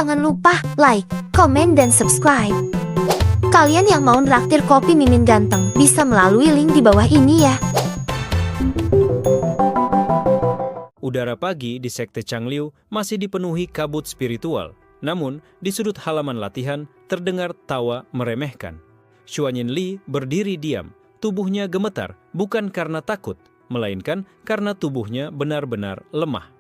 Jangan lupa like, komen, dan subscribe. Kalian yang mau nraktir kopi Mimin Ganteng bisa melalui link di bawah ini ya. Udara pagi di Sekte Changliu masih dipenuhi kabut spiritual. Namun, di sudut halaman latihan terdengar tawa meremehkan. Xuanyin Li berdiri diam, tubuhnya gemetar bukan karena takut, melainkan karena tubuhnya benar-benar lemah.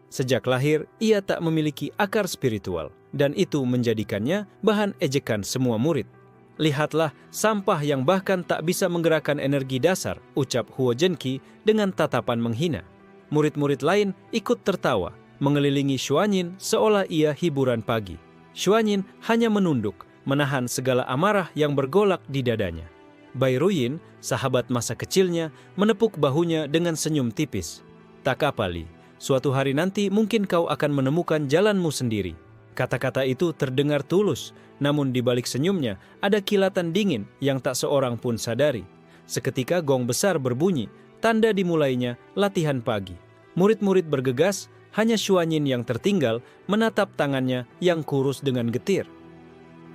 Sejak lahir, ia tak memiliki akar spiritual, dan itu menjadikannya bahan ejekan semua murid. Lihatlah sampah yang bahkan tak bisa menggerakkan energi dasar, ucap Huo Zhenqi dengan tatapan menghina. Murid-murid lain ikut tertawa, mengelilingi Xuanyin seolah ia hiburan pagi. Xuanyin hanya menunduk, menahan segala amarah yang bergolak di dadanya. Bai Ruyin, sahabat masa kecilnya, menepuk bahunya dengan senyum tipis. Tak apa, Li. Suatu hari nanti mungkin kau akan menemukan jalanmu sendiri. Kata-kata itu terdengar tulus, namun di balik senyumnya ada kilatan dingin yang tak seorang pun sadari. Seketika gong besar berbunyi, tanda dimulainya latihan pagi. Murid-murid bergegas, hanya Xuanyin yang tertinggal menatap tangannya yang kurus dengan getir.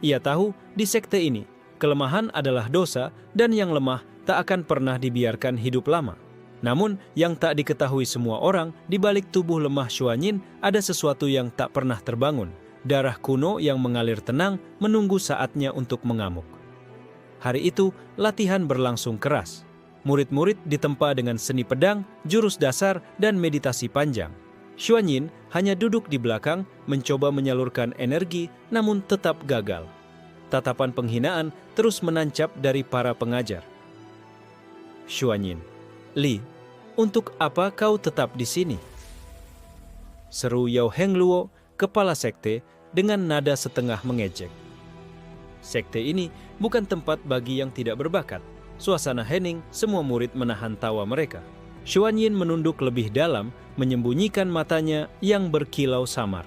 Ia tahu di sekte ini, kelemahan adalah dosa dan yang lemah tak akan pernah dibiarkan hidup lama. Namun, yang tak diketahui semua orang, di balik tubuh lemah Xuanyin ada sesuatu yang tak pernah terbangun. Darah kuno yang mengalir tenang menunggu saatnya untuk mengamuk. Hari itu, latihan berlangsung keras. Murid-murid ditempa dengan seni pedang, jurus dasar, dan meditasi panjang. Xuanyin hanya duduk di belakang, mencoba menyalurkan energi, namun tetap gagal. Tatapan penghinaan terus menancap dari para pengajar. Xuanyin, Li, untuk apa kau tetap di sini? Seru Yao Hengluo, kepala sekte, dengan nada setengah mengejek. Sekte ini bukan tempat bagi yang tidak berbakat. Suasana hening, semua murid menahan tawa mereka. Xuanyin menunduk lebih dalam, menyembunyikan matanya yang berkilau samar.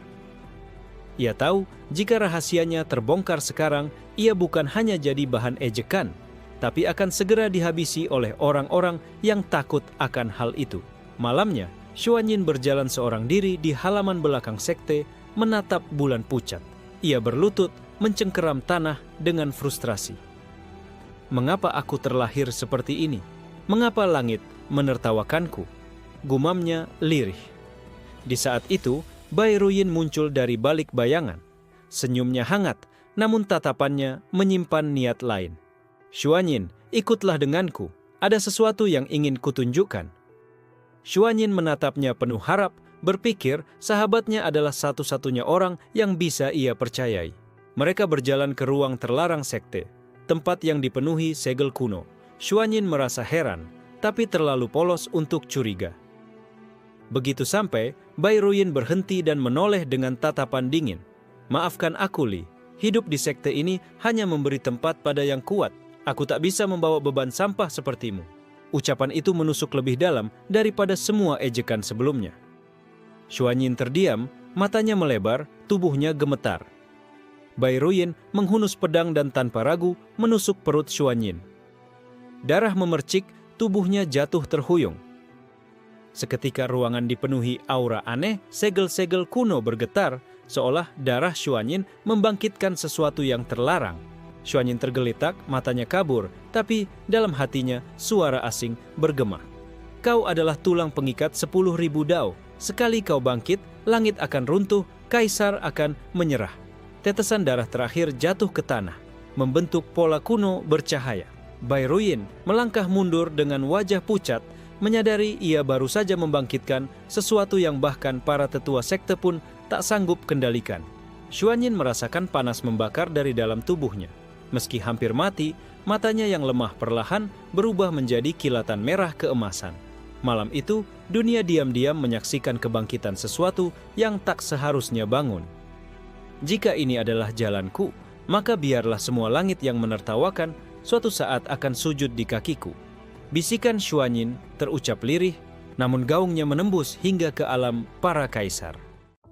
Ia tahu jika rahasianya terbongkar sekarang, ia bukan hanya jadi bahan ejekan, tapi akan segera dihabisi oleh orang-orang yang takut akan hal itu. Malamnya, Xuanyin berjalan seorang diri di halaman belakang sekte, menatap bulan pucat. Ia berlutut, mencengkeram tanah dengan frustrasi. Mengapa aku terlahir seperti ini? Mengapa langit menertawakanku? Gumamnya lirih. Di saat itu, Bai Ruyin muncul dari balik bayangan. Senyumnya hangat, namun tatapannya menyimpan niat lain. Xuanyin, ikutlah denganku. Ada sesuatu yang ingin kutunjukkan. Xuanyin menatapnya penuh harap, berpikir sahabatnya adalah satu-satunya orang yang bisa ia percayai. Mereka berjalan ke ruang terlarang sekte, tempat yang dipenuhi segel kuno. Xuanyin merasa heran, tapi terlalu polos untuk curiga. Begitu sampai, Bai Ruyin berhenti dan menoleh dengan tatapan dingin. Maafkan aku, Li. Hidup di sekte ini hanya memberi tempat pada yang kuat. Aku tak bisa membawa beban sampah sepertimu. Ucapan itu menusuk lebih dalam daripada semua ejekan sebelumnya. Xuanyin terdiam, matanya melebar, tubuhnya gemetar. Bai Ruyin menghunus pedang dan tanpa ragu menusuk perut Xuanyin. Darah memercik, tubuhnya jatuh terhuyung. Seketika ruangan dipenuhi aura aneh, segel-segel kuno bergetar, seolah darah Xuanyin membangkitkan sesuatu yang terlarang. Xuanyin tergeletak, matanya kabur, tapi dalam hatinya suara asing bergema. Kau adalah tulang pengikat 10.000 dao. Sekali kau bangkit, langit akan runtuh, kaisar akan menyerah. Tetesan darah terakhir jatuh ke tanah, membentuk pola kuno bercahaya. Bai Ruyin melangkah mundur dengan wajah pucat, menyadari ia baru saja membangkitkan sesuatu yang bahkan para tetua sekte pun tak sanggup kendalikan. Xuanyin merasakan panas membakar dari dalam tubuhnya. Meski hampir mati, matanya yang lemah perlahan berubah menjadi kilatan merah keemasan. Malam itu, dunia diam-diam menyaksikan kebangkitan sesuatu yang tak seharusnya bangun. Jika ini adalah jalanku, maka biarlah semua langit yang menertawakan suatu saat akan sujud di kakiku. Bisikan Xuanyin terucap lirih, namun gaungnya menembus hingga ke alam para kaisar.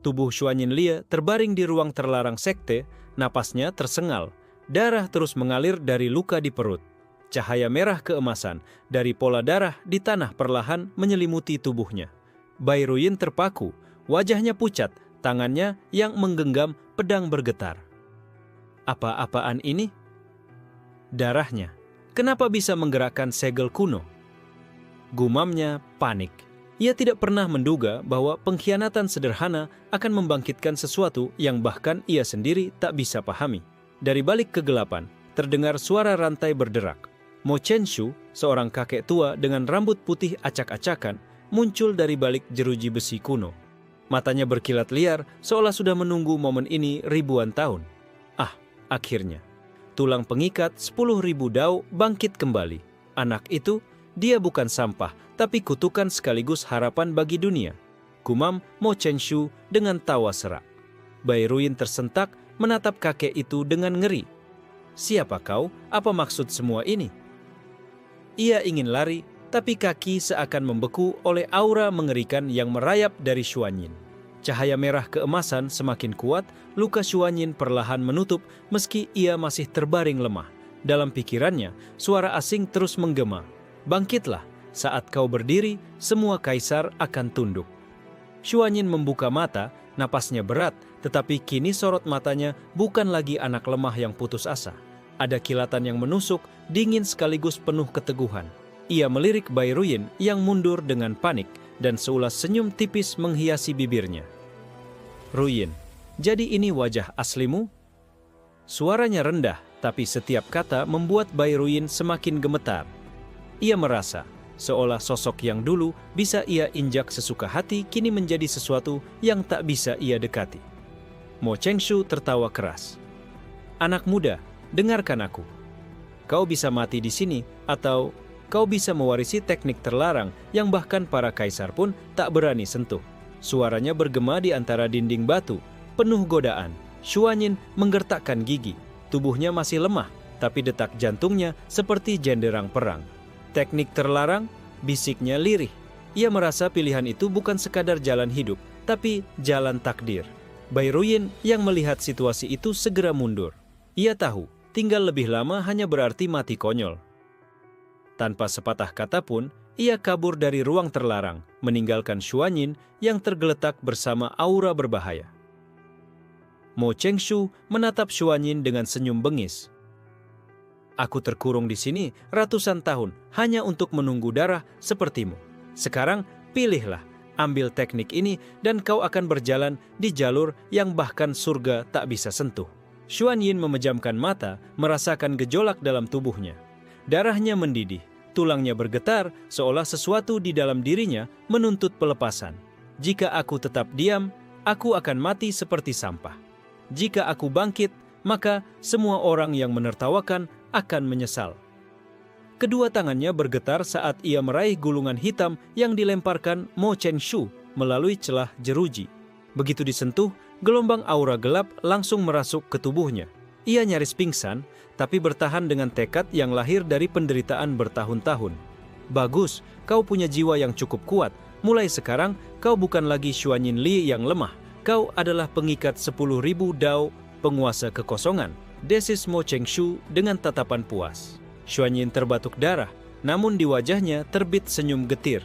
Tubuh Xuanyin Lie terbaring di ruang terlarang sekte, napasnya tersengal. Darah terus mengalir dari luka di perut. Cahaya merah keemasan dari pola darah di tanah perlahan menyelimuti tubuhnya. Bai Ruyin terpaku, wajahnya pucat, tangannya yang menggenggam pedang bergetar. Apa-apaan ini? Darahnya. Kenapa bisa menggerakkan segel kuno? Gumamnya panik. Ia tidak pernah menduga bahwa pengkhianatan sederhana akan membangkitkan sesuatu yang bahkan ia sendiri tak bisa pahami. Dari balik kegelapan, terdengar suara rantai berderak. Mo Chenshu, seorang kakek tua dengan rambut putih acak-acakan, muncul dari balik jeruji besi kuno. Matanya berkilat liar, seolah sudah menunggu momen ini ribuan tahun. Akhirnya, tulang pengikat 10.000 dao bangkit kembali. Anak itu, dia bukan sampah, tapi kutukan sekaligus harapan bagi dunia. Gumam Mo Chenshu dengan tawa serak. Bairuyin tersentak menatap kakek itu dengan ngeri. Siapa kau? Apa maksud semua ini? Ia ingin lari, tapi kaki seakan membeku oleh aura mengerikan yang merayap dari Xuanyin. Cahaya merah keemasan semakin kuat, luka Xuanyin perlahan menutup meski ia masih terbaring lemah. Dalam pikirannya, suara asing terus menggema. Bangkitlah, saat kau berdiri, semua kaisar akan tunduk. Xuanyin membuka mata, napasnya berat, tetapi kini sorot matanya bukan lagi anak lemah yang putus asa. Ada kilatan yang menusuk, dingin sekaligus penuh keteguhan. Ia melirik Bairuyin yang mundur dengan panik, dan seulas senyum tipis menghiasi bibirnya. Ruyin, jadi ini wajah aslimu? Suaranya rendah, tapi setiap kata membuat Bairuyin semakin gemetar. Ia merasa, seolah sosok yang dulu bisa ia injak sesuka hati kini menjadi sesuatu yang tak bisa ia dekati. Mo Chenshu tertawa keras. Anak muda, dengarkan aku. Kau bisa mati di sini, atau kau bisa mewarisi teknik terlarang yang bahkan para kaisar pun tak berani sentuh. Suaranya bergema di antara dinding batu, penuh godaan. Xuanyin menggertakkan gigi. Tubuhnya masih lemah, tapi detak jantungnya seperti jenderang perang. Teknik terlarang, bisiknya lirih. Ia merasa pilihan itu bukan sekadar jalan hidup, tapi jalan takdir. Bairuyin yang melihat situasi itu segera mundur. Ia tahu, tinggal lebih lama hanya berarti mati konyol. Tanpa sepatah kata pun, ia kabur dari ruang terlarang, meninggalkan Xuanyin yang tergeletak bersama aura berbahaya. Mo Chenshu menatap Xuanyin dengan senyum bengis. Aku terkurung di sini ratusan tahun hanya untuk menunggu darah sepertimu. Sekarang pilihlah, ambil teknik ini dan kau akan berjalan di jalur yang bahkan surga tak bisa sentuh. Xuanyin memejamkan mata, merasakan gejolak dalam tubuhnya. Darahnya mendidih, tulangnya bergetar seolah sesuatu di dalam dirinya menuntut pelepasan. Jika aku tetap diam, aku akan mati seperti sampah. Jika aku bangkit, maka semua orang yang menertawakan akan menyesal. Kedua tangannya bergetar saat ia meraih gulungan hitam yang dilemparkan Mo Chenshu melalui celah jeruji. Begitu disentuh, gelombang aura gelap langsung merasuk ke tubuhnya. Ia nyaris pingsan, tapi bertahan dengan tekad yang lahir dari penderitaan bertahun-tahun. Bagus, kau punya jiwa yang cukup kuat. Mulai sekarang, kau bukan lagi Xuanyin Li yang lemah. Kau adalah pengikat 10.000 dao, penguasa kekosongan. Desis Mo Chenshu dengan tatapan puas. Xuanyin terbatuk darah, namun di wajahnya terbit senyum getir.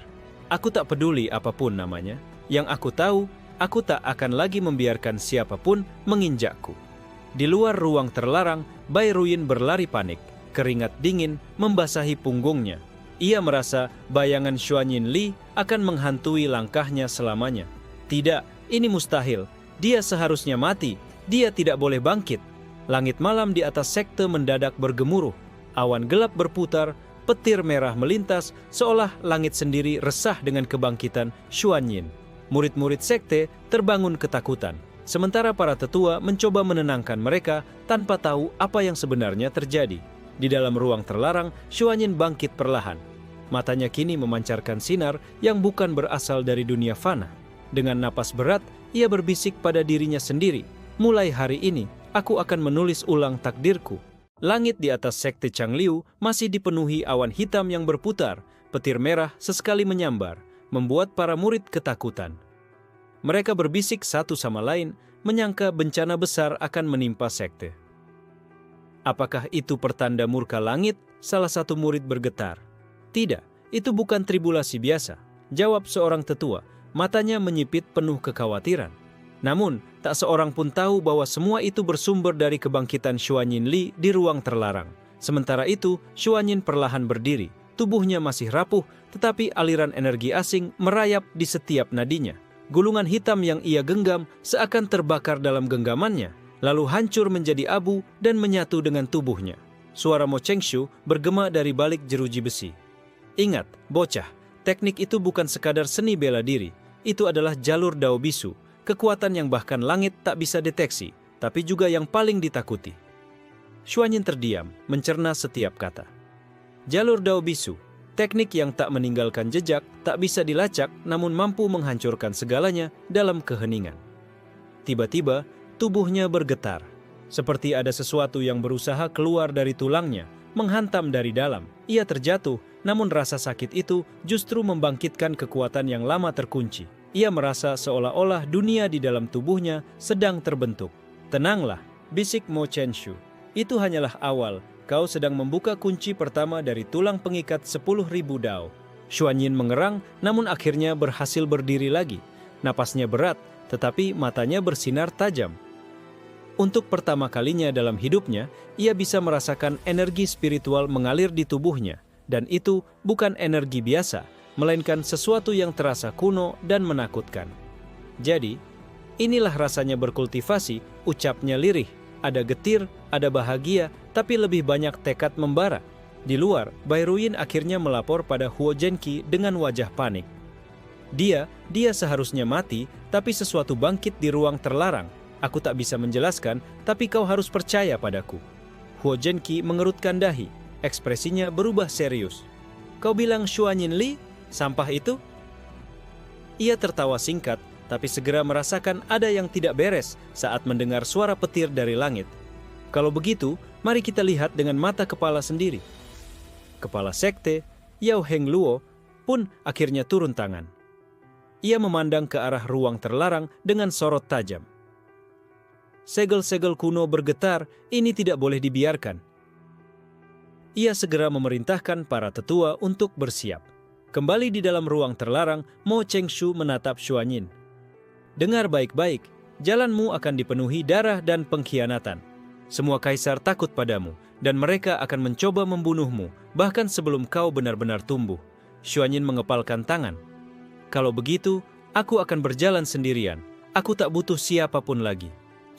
Aku tak peduli apapun namanya. Yang aku tahu, aku tak akan lagi membiarkan siapapun menginjakku. Di luar ruang terlarang, Bairuyin berlari panik. Keringat dingin membasahi punggungnya. Ia merasa bayangan Xuanyin Li akan menghantui langkahnya selamanya. Tidak, ini mustahil. Dia seharusnya mati. Dia tidak boleh bangkit. Langit malam di atas sekte mendadak bergemuruh. Awan gelap berputar, petir merah melintas, seolah langit sendiri resah dengan kebangkitan Xuanyin. Murid-murid sekte terbangun ketakutan. Sementara para tetua mencoba menenangkan mereka tanpa tahu apa yang sebenarnya terjadi. Di dalam ruang terlarang, Xuanyin bangkit perlahan. Matanya kini memancarkan sinar yang bukan berasal dari dunia fana. Dengan napas berat, ia berbisik pada dirinya sendiri. Mulai hari ini, aku akan menulis ulang takdirku. Langit di atas sekte Changliu masih dipenuhi awan hitam yang berputar. Petir merah sesekali menyambar, membuat para murid ketakutan. Mereka berbisik satu sama lain, menyangka bencana besar akan menimpa sekte. Apakah itu pertanda murka langit? Salah satu murid bergetar. Tidak, itu bukan tribulasi biasa, jawab seorang tetua, matanya menyipit penuh kekhawatiran. Namun, tak seorang pun tahu bahwa semua itu bersumber dari kebangkitan Xuanyin Li di ruang terlarang. Sementara itu, Xuanyin perlahan berdiri. Tubuhnya masih rapuh, tetapi aliran energi asing merayap di setiap nadinya. Gulungan hitam yang ia genggam seakan terbakar dalam genggamannya, lalu hancur menjadi abu dan menyatu dengan tubuhnya. Suara Mo Chengshu bergema dari balik jeruji besi. Ingat, bocah, teknik itu bukan sekadar seni bela diri. Itu adalah jalur Dao Bisu, kekuatan yang bahkan langit tak bisa deteksi, tapi juga yang paling ditakuti. Xuanyin terdiam, mencerna setiap kata. Jalur Dao Bisu, teknik yang tak meninggalkan jejak, tak bisa dilacak, namun mampu menghancurkan segalanya dalam keheningan. Tiba-tiba, tubuhnya bergetar, seperti ada sesuatu yang berusaha keluar dari tulangnya, menghantam dari dalam. Ia terjatuh, namun rasa sakit itu justru membangkitkan kekuatan yang lama terkunci. Ia merasa seolah-olah dunia di dalam tubuhnya sedang terbentuk. Tenanglah, bisik Mo Chengshu. Itu hanyalah awal. Kau sedang membuka kunci pertama dari tulang pengikat 10.000 dao. Xuanyin mengerang, namun akhirnya berhasil berdiri lagi. Napasnya berat, tetapi matanya bersinar tajam. Untuk pertama kalinya dalam hidupnya, ia bisa merasakan energi spiritual mengalir di tubuhnya. Dan itu bukan energi biasa, melainkan sesuatu yang terasa kuno dan menakutkan. Jadi, inilah rasanya berkultivasi, ucapnya lirih. Ada getir, ada bahagia, tapi lebih banyak tekad membara. Di luar, Bai Ruyin akhirnya melapor pada Huo Zhenqi dengan wajah panik. Dia seharusnya mati, tapi sesuatu bangkit di ruang terlarang. Aku tak bisa menjelaskan, tapi kau harus percaya padaku. Huo Zhenqi mengerutkan dahi, ekspresinya berubah serius. Kau bilang Xuanyin Li, sampah itu? Ia tertawa singkat, tapi segera merasakan ada yang tidak beres saat mendengar suara petir dari langit. Kalau begitu, mari kita lihat dengan mata kepala sendiri. Kepala sekte, Yao Heng Luo, pun akhirnya turun tangan. Ia memandang ke arah ruang terlarang dengan sorot tajam. Segel-segel kuno bergetar, ini tidak boleh dibiarkan. Ia segera memerintahkan para tetua untuk bersiap. Kembali di dalam ruang terlarang, Mo Chengshu menatap Xuanyin. Dengar baik-baik, jalanmu akan dipenuhi darah dan pengkhianatan. Semua kaisar takut padamu, dan mereka akan mencoba membunuhmu, bahkan sebelum kau benar-benar tumbuh. Xuanyin mengepalkan tangan. Kalau begitu, aku akan berjalan sendirian. Aku tak butuh siapapun lagi.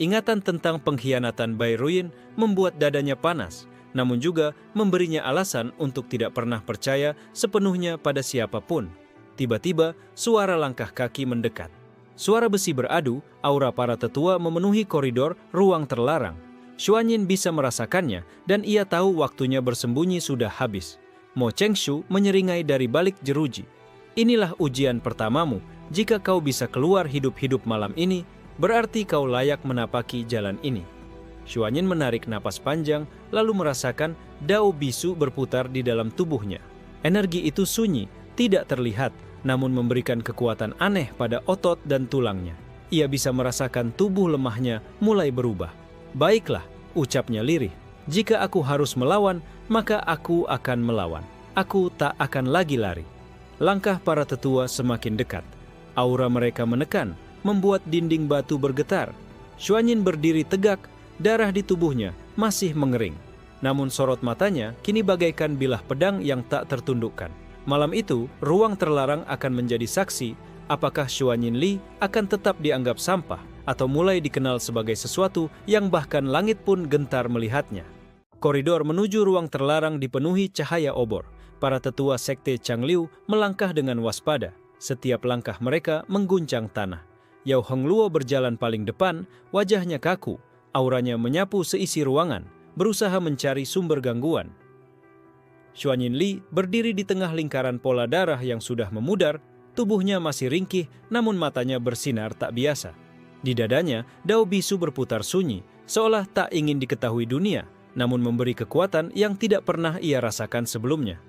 Ingatan tentang pengkhianatan Bai Ruyin membuat dadanya panas, namun juga memberinya alasan untuk tidak pernah percaya sepenuhnya pada siapapun. Tiba-tiba, suara langkah kaki mendekat. Suara besi beradu, aura para tetua memenuhi koridor ruang terlarang. Xuanyin bisa merasakannya, dan ia tahu waktunya bersembunyi sudah habis. Mo Chengshu menyeringai dari balik jeruji. Inilah ujian pertamamu. Jika kau bisa keluar hidup-hidup malam ini, berarti kau layak menapaki jalan ini. Xuanyin menarik napas panjang, lalu merasakan Dao Bisu berputar di dalam tubuhnya. Energi itu sunyi, tidak terlihat, namun memberikan kekuatan aneh pada otot dan tulangnya. Ia bisa merasakan tubuh lemahnya mulai berubah. Baiklah, ucapnya lirih. Jika aku harus melawan, maka aku akan melawan. Aku tak akan lagi lari. Langkah para tetua semakin dekat. Aura mereka menekan, membuat dinding batu bergetar. Xuanyin berdiri tegak, darah di tubuhnya masih mengering. Namun sorot matanya kini bagaikan bilah pedang yang tak tertundukkan. Malam itu, ruang terlarang akan menjadi saksi apakah Xuanyin Li akan tetap dianggap sampah atau mulai dikenal sebagai sesuatu yang bahkan langit pun gentar melihatnya. Koridor menuju ruang terlarang dipenuhi cahaya obor. Para tetua sekte Changliu melangkah dengan waspada. Setiap langkah mereka mengguncang tanah. Yao Heng Luo berjalan paling depan, wajahnya kaku. Auranya menyapu seisi ruangan, berusaha mencari sumber gangguan. Xuanyin Li berdiri di tengah lingkaran pola darah yang sudah memudar, tubuhnya masih ringkih, namun matanya bersinar tak biasa. Di dadanya, Dao Bisu berputar sunyi, seolah tak ingin diketahui dunia, namun memberi kekuatan yang tidak pernah ia rasakan sebelumnya.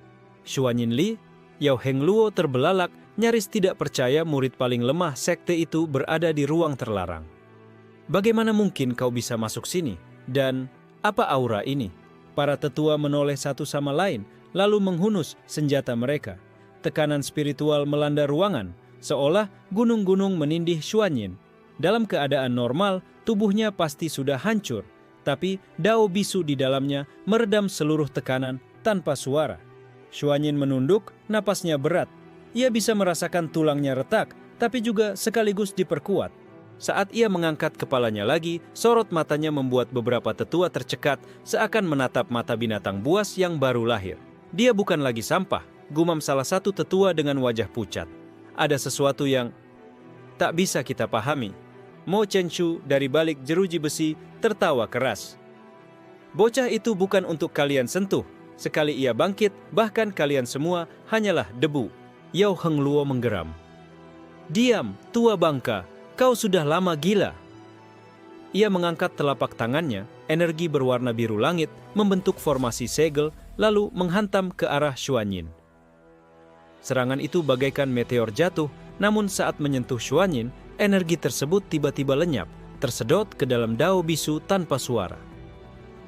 Xuanyin Li, Yao Heng Luo terbelalak, nyaris tidak percaya murid paling lemah sekte itu berada di ruang terlarang. Bagaimana mungkin kau bisa masuk sini? Dan apa aura ini? Para tetua menoleh satu sama lain, lalu menghunus senjata mereka. Tekanan spiritual melanda ruangan, seolah gunung-gunung menindih Xuanyin. Dalam keadaan normal, tubuhnya pasti sudah hancur, tapi Dao Bisu di dalamnya meredam seluruh tekanan tanpa suara. Xuanyin menunduk, napasnya berat. Ia bisa merasakan tulangnya retak, tapi juga sekaligus diperkuat. Saat ia mengangkat kepalanya lagi, sorot matanya membuat beberapa tetua tercekat, seakan menatap mata binatang buas yang baru lahir. Dia bukan lagi sampah, gumam salah satu tetua dengan wajah pucat. Ada sesuatu yang tak bisa kita pahami. Mo Chenshu dari balik jeruji besi tertawa keras. Bocah itu bukan untuk kalian sentuh. Sekali ia bangkit, bahkan kalian semua hanyalah debu. Yao Hengluo menggeram. Diam, tua bangka, kau sudah lama gila. Ia mengangkat telapak tangannya, energi berwarna biru langit membentuk formasi segel, lalu menghantam ke arah Xuanyin. Serangan itu bagaikan meteor jatuh, namun saat menyentuh Xuanyin, energi tersebut tiba-tiba lenyap, tersedot ke dalam Dao Bisu tanpa suara.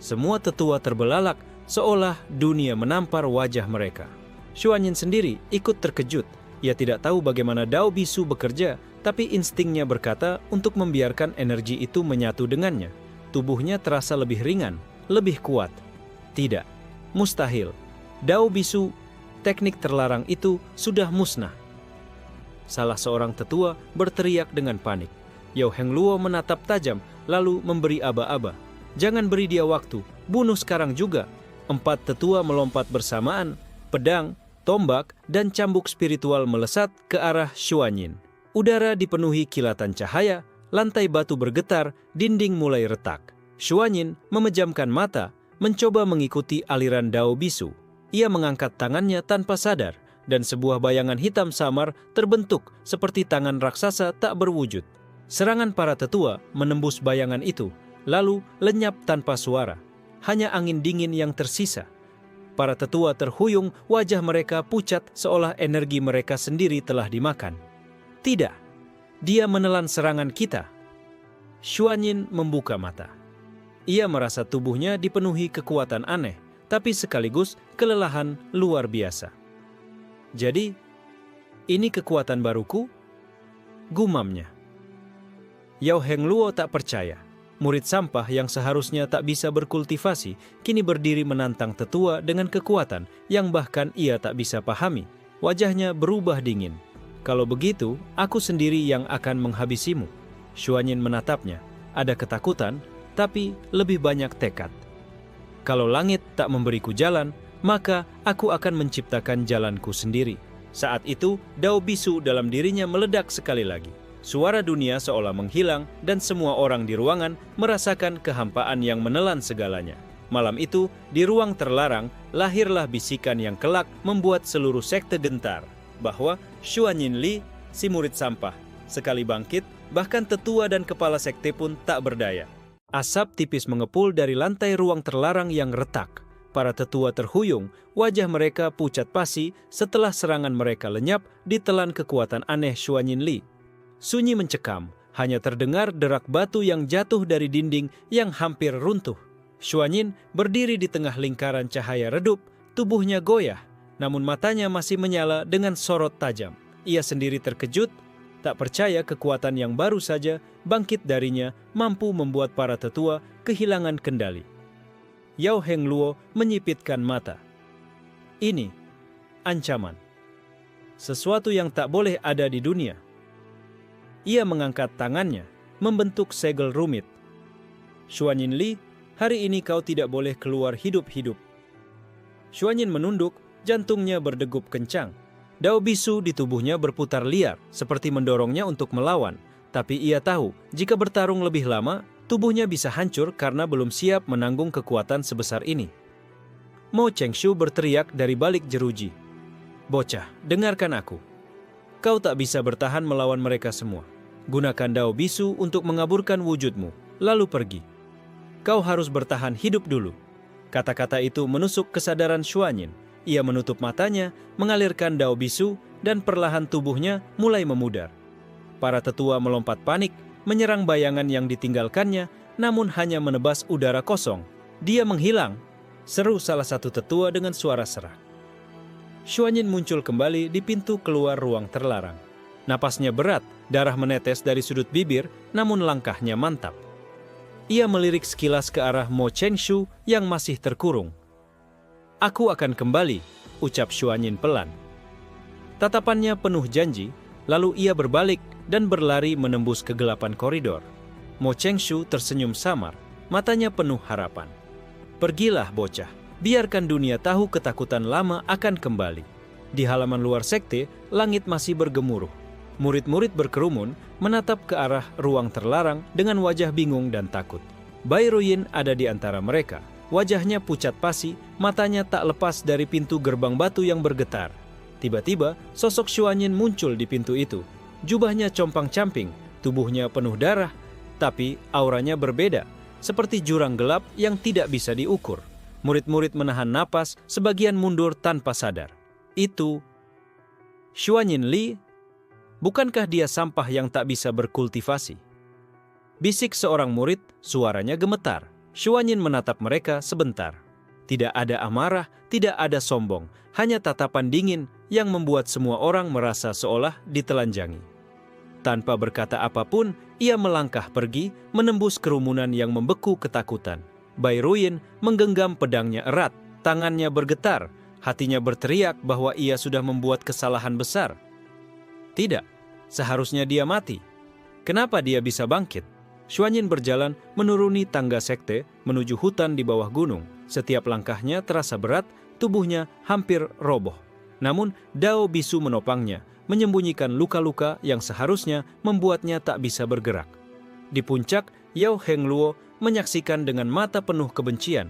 Semua tetua terbelalak, seolah dunia menampar wajah mereka. Xuanyin sendiri ikut terkejut. Ia tidak tahu bagaimana Dao Bisu bekerja, tapi instingnya berkata untuk membiarkan energi itu menyatu dengannya. Tubuhnya terasa lebih ringan, lebih kuat. Tidak, mustahil. Dao Bisu, teknik terlarang itu sudah musnah. Salah seorang tetua berteriak dengan panik. Yao Hengluo menatap tajam, lalu memberi aba-aba. Jangan beri dia waktu, bunuh sekarang juga. 4 tetua melompat bersamaan, pedang, tombak, dan cambuk spiritual melesat ke arah Xuanyin. Udara dipenuhi kilatan cahaya, lantai batu bergetar, dinding mulai retak. Xuanyin memejamkan mata, mencoba mengikuti aliran Dao Bisu. Ia mengangkat tangannya tanpa sadar, dan sebuah bayangan hitam samar terbentuk seperti tangan raksasa tak berwujud. Serangan para tetua menembus bayangan itu, lalu lenyap tanpa suara. Hanya angin dingin yang tersisa. Para tetua terhuyung, wajah mereka pucat seolah energi mereka sendiri telah dimakan. Tidak, dia menelan serangan kita. Xuanyin membuka mata. Ia merasa tubuhnya dipenuhi kekuatan aneh, tapi sekaligus kelelahan luar biasa. Jadi, ini kekuatan baruku? Gumamnya. Yao Hengluo tak percaya. Murid sampah yang seharusnya tak bisa berkultivasi, kini berdiri menantang tetua dengan kekuatan yang bahkan ia tak bisa pahami. Wajahnya berubah dingin. Kalau begitu, aku sendiri yang akan menghabisimu. Xuanyin menatapnya. Ada ketakutan, tapi lebih banyak tekad. Kalau langit tak memberiku jalan, maka aku akan menciptakan jalanku sendiri. Saat itu, Dao Bisu dalam dirinya meledak sekali lagi. Suara dunia seolah menghilang dan semua orang di ruangan merasakan kehampaan yang menelan segalanya. Malam itu, di ruang terlarang, lahirlah bisikan yang kelak membuat seluruh sekte gentar. Bahwa Xuanyin Li, si murid sampah, sekali bangkit, bahkan tetua dan kepala sekte pun tak berdaya. Asap tipis mengepul dari lantai ruang terlarang yang retak. Para tetua terhuyung, wajah mereka pucat pasi setelah serangan mereka lenyap ditelan kekuatan aneh Xuanyin Li. Sunyi mencekam, hanya terdengar derak batu yang jatuh dari dinding yang hampir runtuh. Xuanyin berdiri di tengah lingkaran cahaya redup, tubuhnya goyah, namun matanya masih menyala dengan sorot tajam. Ia sendiri terkejut, tak percaya kekuatan yang baru saja bangkit darinya mampu membuat para tetua kehilangan kendali. Yao Hengluo menyipitkan mata. Ini ancaman. Sesuatu yang tak boleh ada di dunia. Ia mengangkat tangannya, membentuk segel rumit. Xuanyin Li, hari ini kau tidak boleh keluar hidup-hidup. Xuanyin menunduk, jantungnya berdegup kencang. Dao Bisu di tubuhnya berputar liar, seperti mendorongnya untuk melawan. Tapi ia tahu, jika bertarung lebih lama, tubuhnya bisa hancur karena belum siap menanggung kekuatan sebesar ini. Mo Chengshu berteriak dari balik jeruji. Bocah, dengarkan aku. Kau tak bisa bertahan melawan mereka semua. Gunakan Dao Bisu untuk mengaburkan wujudmu, lalu pergi. Kau harus bertahan hidup dulu. Kata-kata itu menusuk kesadaran Xuanyin. Ia menutup matanya, mengalirkan Dao Bisu, dan perlahan tubuhnya mulai memudar. Para tetua melompat panik, menyerang bayangan yang ditinggalkannya, namun hanya menebas udara kosong. Dia menghilang, seru salah satu tetua dengan suara serak. Xuanyin muncul kembali di pintu keluar ruang terlarang. Napasnya berat, darah menetes dari sudut bibir, namun langkahnya mantap. Ia melirik sekilas ke arah Mo Chengshu yang masih terkurung. "Aku akan kembali," ucap Xuanyin pelan. Tatapannya penuh janji, lalu ia berbalik dan berlari menembus kegelapan koridor. Mo Chengshu tersenyum samar, matanya penuh harapan. "Pergilah bocah, biarkan dunia tahu ketakutan lama akan kembali." Di halaman luar sekte, langit masih bergemuruh. Murid-murid berkerumun menatap ke arah ruang terlarang dengan wajah bingung dan takut. Bai Ruyin ada di antara mereka. Wajahnya pucat pasi, matanya tak lepas dari pintu gerbang batu yang bergetar. Tiba-tiba, sosok Xuanyin muncul di pintu itu. Jubahnya compang-camping, tubuhnya penuh darah, tapi auranya berbeda, seperti jurang gelap yang tidak bisa diukur. Murid-murid menahan napas, sebagian mundur tanpa sadar. Itu Xuanyin Li. Bukankah dia sampah yang tak bisa berkultivasi? Bisik seorang murid, suaranya gemetar. Xuanyin menatap mereka sebentar. Tidak ada amarah, tidak ada sombong, hanya tatapan dingin yang membuat semua orang merasa seolah ditelanjangi. Tanpa berkata apapun, ia melangkah pergi, menembus kerumunan yang membeku ketakutan. Bai Ruyin menggenggam pedangnya erat, tangannya bergetar, hatinya berteriak bahwa ia sudah membuat kesalahan besar. Tidak, seharusnya dia mati. Kenapa dia bisa bangkit? Xuanyin berjalan menuruni tangga sekte menuju hutan di bawah gunung. Setiap langkahnya terasa berat, tubuhnya hampir roboh. Namun Dao Bisu menopangnya, menyembunyikan luka-luka yang seharusnya membuatnya tak bisa bergerak. Di puncak, Yao Hengluo menyaksikan dengan mata penuh kebencian.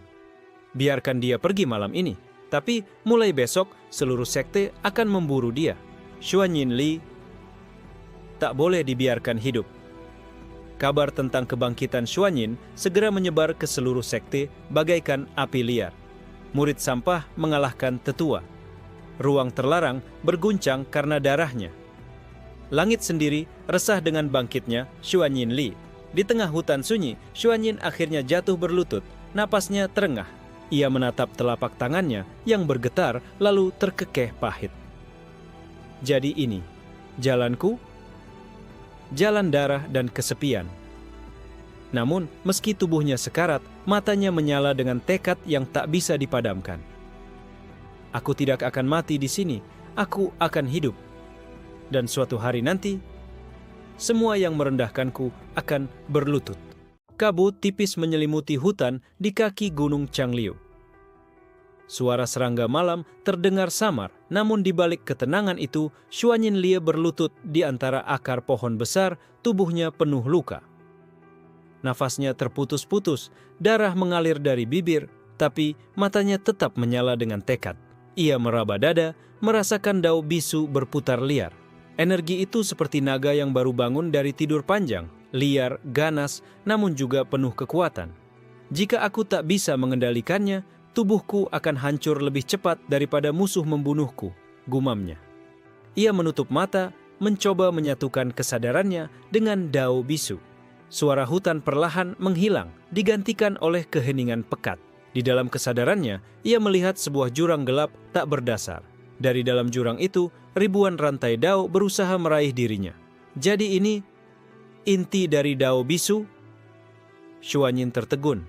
Biarkan dia pergi malam ini, tapi mulai besok seluruh sekte akan memburu dia. Xuanyin Li tak boleh dibiarkan hidup. Kabar tentang kebangkitan Xuanyin segera menyebar ke seluruh sekte bagaikan api liar. Murid sampah mengalahkan tetua. Ruang terlarang berguncang karena darahnya. Langit sendiri resah dengan bangkitnya Xuanyin Li. Di tengah hutan sunyi, Xuanyin akhirnya jatuh berlutut, napasnya terengah. Ia menatap telapak tangannya yang bergetar lalu terkekeh pahit. Jadi ini, jalanku? Jalan darah dan kesepian. Namun, meski tubuhnya sekarat, matanya menyala dengan tekad yang tak bisa dipadamkan. Aku tidak akan mati di sini, aku akan hidup. Dan suatu hari nanti, semua yang merendahkanku akan berlutut. Kabut tipis menyelimuti hutan di kaki Gunung Changliu. Suara serangga malam terdengar samar, namun di balik ketenangan itu, Xuanyin Li berlutut di antara akar pohon besar, tubuhnya penuh luka. Nafasnya terputus-putus, darah mengalir dari bibir, tapi matanya tetap menyala dengan tekad. Ia meraba dada, merasakan Dao Bisu berputar liar. Energi itu seperti naga yang baru bangun dari tidur panjang, liar, ganas, namun juga penuh kekuatan. Jika aku tak bisa mengendalikannya, tubuhku akan hancur lebih cepat daripada musuh membunuhku, gumamnya. Ia menutup mata, mencoba menyatukan kesadarannya dengan Dao Bisu. Suara hutan perlahan menghilang, digantikan oleh keheningan pekat. Di dalam kesadarannya, ia melihat sebuah jurang gelap tak berdasar. Dari dalam jurang itu, ribuan rantai Dao berusaha meraih dirinya. Jadi ini inti dari Dao Bisu? Xuanyin tertegun.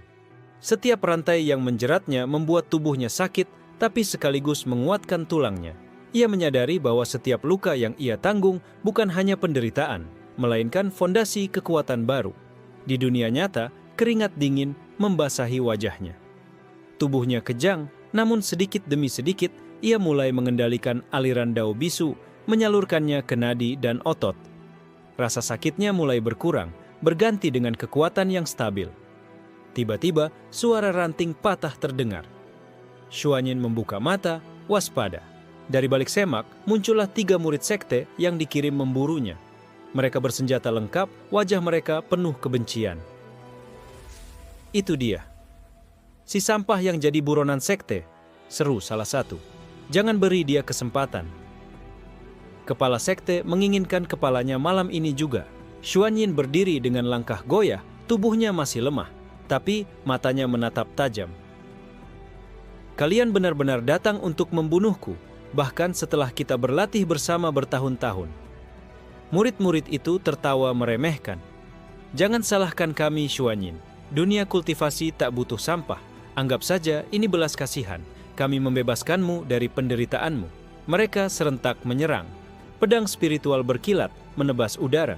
Setiap rantai yang menjeratnya membuat tubuhnya sakit, tapi sekaligus menguatkan tulangnya. Ia menyadari bahwa setiap luka yang ia tanggung bukan hanya penderitaan, melainkan fondasi kekuatan baru. Di dunia nyata, keringat dingin membasahi wajahnya. Tubuhnya kejang, namun sedikit demi sedikit, ia mulai mengendalikan aliran Dao Bisu, menyalurkannya ke nadi dan otot. Rasa sakitnya mulai berkurang, berganti dengan kekuatan yang stabil. Tiba-tiba, suara ranting patah terdengar. Xuanyin membuka mata, waspada. Dari balik semak, muncullah 3 murid sekte yang dikirim memburunya. Mereka bersenjata lengkap, wajah mereka penuh kebencian. Itu dia. Si sampah yang jadi buronan sekte, seru salah satu. Jangan beri dia kesempatan. Kepala sekte menginginkan kepalanya malam ini juga. Xuanyin berdiri dengan langkah goyah, tubuhnya masih lemah. Tapi matanya menatap tajam. Kalian benar-benar datang untuk membunuhku, bahkan setelah kita berlatih bersama bertahun-tahun. Murid-murid itu tertawa meremehkan. Jangan salahkan kami, Xuanyin. Dunia kultivasi tak butuh sampah. Anggap saja ini belas kasihan. Kami membebaskanmu dari penderitaanmu. Mereka serentak menyerang. Pedang spiritual berkilat, menebas udara.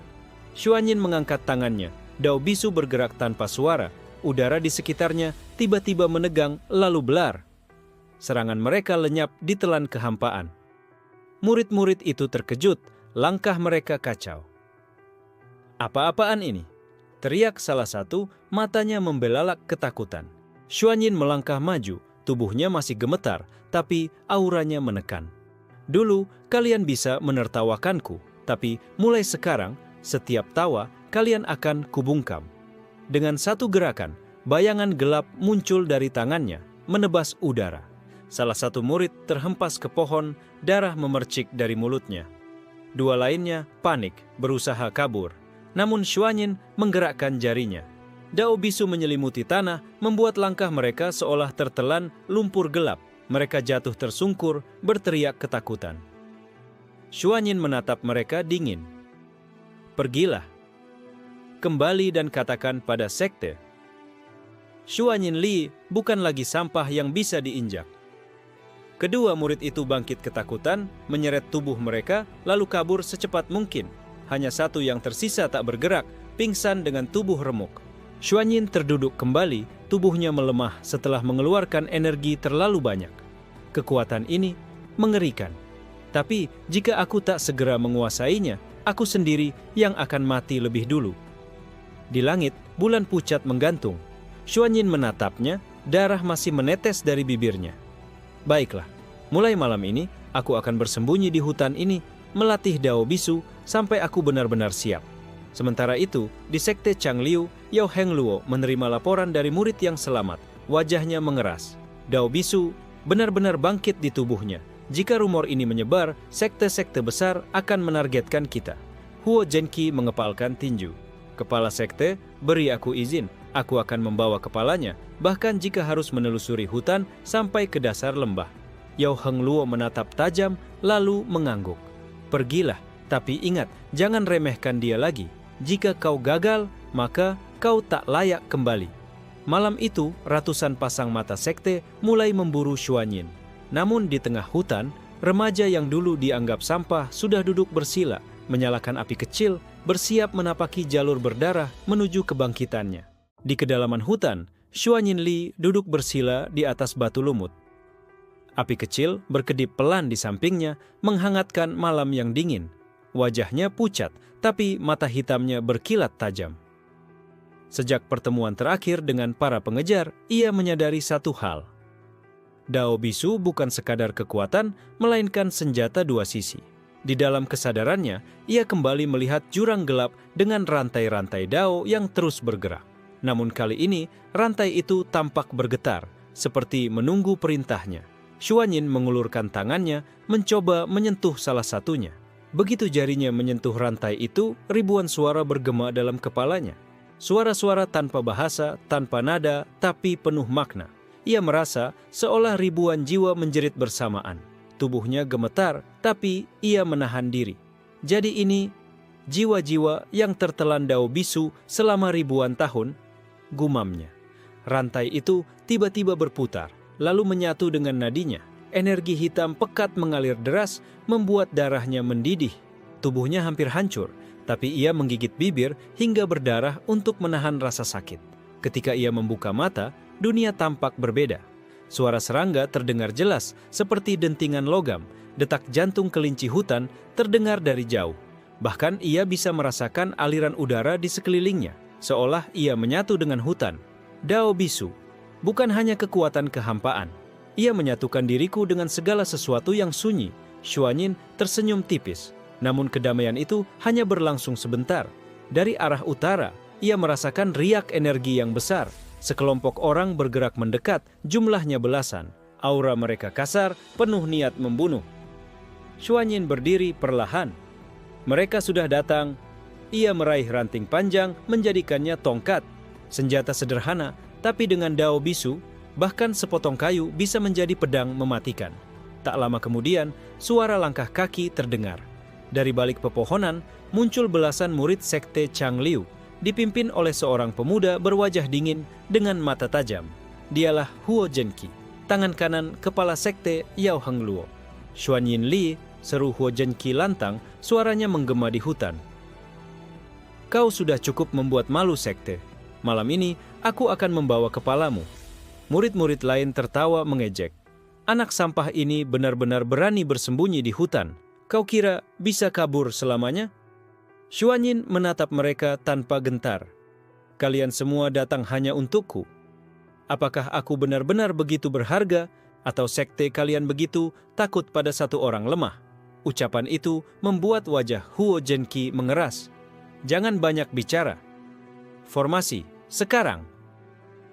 Xuanyin mengangkat tangannya. Dao bisu bergerak tanpa suara. Udara di sekitarnya tiba-tiba menegang lalu belar. Serangan mereka lenyap ditelan kehampaan. Murid-murid itu terkejut, langkah mereka kacau. Apa-apaan ini? Teriak salah satu, matanya membelalak ketakutan. Xuanyin melangkah maju, tubuhnya masih gemetar, tapi auranya menekan. Dulu kalian bisa menertawakanku, tapi mulai sekarang, setiap tawa kalian akan kubungkam. Dengan satu gerakan, bayangan gelap muncul dari tangannya, menebas udara. Salah satu murid terhempas ke pohon, darah memercik dari mulutnya. Dua lainnya panik, berusaha kabur. Namun Xuanyin menggerakkan jarinya. Dao bisu menyelimuti tanah, membuat langkah mereka seolah tertelan lumpur gelap. Mereka jatuh tersungkur, berteriak ketakutan. Xuanyin menatap mereka dingin. Pergilah. Kembali dan katakan pada sekte. Xuanyin Li bukan lagi sampah yang bisa diinjak. Kedua murid itu bangkit ketakutan, menyeret tubuh mereka, lalu kabur secepat mungkin. Hanya satu yang tersisa tak bergerak, pingsan dengan tubuh remuk. Xuanyin terduduk kembali, tubuhnya melemah setelah mengeluarkan energi terlalu banyak. Kekuatan ini mengerikan. Tapi jika aku tak segera menguasainya, aku sendiri yang akan mati lebih dulu. Di langit, bulan pucat menggantung. Xuanyin menatapnya, darah masih menetes dari bibirnya. Baiklah, mulai malam ini aku akan bersembunyi di hutan ini, melatih Dao bisu sampai aku benar-benar siap. Sementara itu, di sekte Changliu, Yao Hengluo menerima laporan dari murid yang selamat. Wajahnya mengeras. Dao bisu benar-benar bangkit di tubuhnya. Jika rumor ini menyebar, sekte-sekte besar akan menargetkan kita. Huo Zhenqi mengepalkan tinju. Kepala sekte, beri aku izin. Aku akan membawa kepalanya, bahkan jika harus menelusuri hutan sampai ke dasar lembah. Yao Hengluo menatap tajam, lalu mengangguk. Pergilah, tapi ingat, jangan remehkan dia lagi. Jika kau gagal, maka kau tak layak kembali. Malam itu, ratusan pasang mata sekte mulai memburu Xuanyin. Namun di tengah hutan, remaja yang dulu dianggap sampah sudah duduk bersila, menyalakan api kecil, bersiap menapaki jalur berdarah menuju kebangkitannya. Di kedalaman hutan, Xuanyin Li duduk bersila di atas batu lumut. Api kecil berkedip pelan di sampingnya, menghangatkan malam yang dingin. Wajahnya pucat, tapi mata hitamnya berkilat tajam. Sejak pertemuan terakhir dengan para pengejar, ia menyadari satu hal. Dao bisu bukan sekadar kekuatan, melainkan senjata dua sisi. Di dalam kesadarannya, ia kembali melihat jurang gelap dengan rantai-rantai Dao yang terus bergerak. Namun kali ini, rantai itu tampak bergetar, seperti menunggu perintahnya. Xuanyin mengulurkan tangannya, mencoba menyentuh salah satunya. Begitu jarinya menyentuh rantai itu, ribuan suara bergema dalam kepalanya. Suara-suara tanpa bahasa, tanpa nada, tapi penuh makna. Ia merasa seolah ribuan jiwa menjerit bersamaan. Tubuhnya gemetar, tapi ia menahan diri. Jadi ini jiwa-jiwa yang tertelan Dao bisu selama ribuan tahun, gumamnya. Rantai itu tiba-tiba berputar, lalu menyatu dengan nadinya. Energi hitam pekat mengalir deras, membuat darahnya mendidih. Tubuhnya hampir hancur, tapi ia menggigit bibir hingga berdarah untuk menahan rasa sakit. Ketika ia membuka mata, dunia tampak berbeda. Suara serangga terdengar jelas, seperti dentingan logam. Detak jantung kelinci hutan terdengar dari jauh. Bahkan ia bisa merasakan aliran udara di sekelilingnya, seolah ia menyatu dengan hutan. Dao bisu bukan hanya kekuatan kehampaan. Ia menyatukan diriku dengan segala sesuatu yang sunyi. Xuanyin tersenyum tipis. Namun kedamaian itu hanya berlangsung sebentar. Dari arah utara, ia merasakan riak energi yang besar. Sekelompok orang bergerak mendekat, jumlahnya belasan. Aura mereka kasar, penuh niat membunuh. Xuanyin berdiri perlahan. Mereka sudah datang. Ia meraih ranting panjang, menjadikannya tongkat. Senjata sederhana, tapi dengan Dao bisu, bahkan sepotong kayu bisa menjadi pedang mematikan. Tak lama kemudian, suara langkah kaki terdengar. Dari balik pepohonan, muncul belasan murid sekte Changliu, dipimpin oleh seorang pemuda berwajah dingin dengan mata tajam. Dialah Huo Zhenqi, tangan kanan kepala sekte Yao Hengluo. Xuanyin Li, seru Huo Zhenqi lantang, suaranya menggema di hutan. Kau sudah cukup membuat malu sekte. Malam ini, aku akan membawa kepalamu. Murid-murid lain tertawa mengejek. Anak sampah ini benar-benar berani bersembunyi di hutan. Kau kira bisa kabur selamanya? Xuanyin menatap mereka tanpa gentar. Kalian semua datang hanya untukku. Apakah aku benar-benar begitu berharga, atau sekte kalian begitu takut pada satu orang lemah? Ucapan itu membuat wajah Huo Zhenqi mengeras. Jangan banyak bicara. Formasi, sekarang.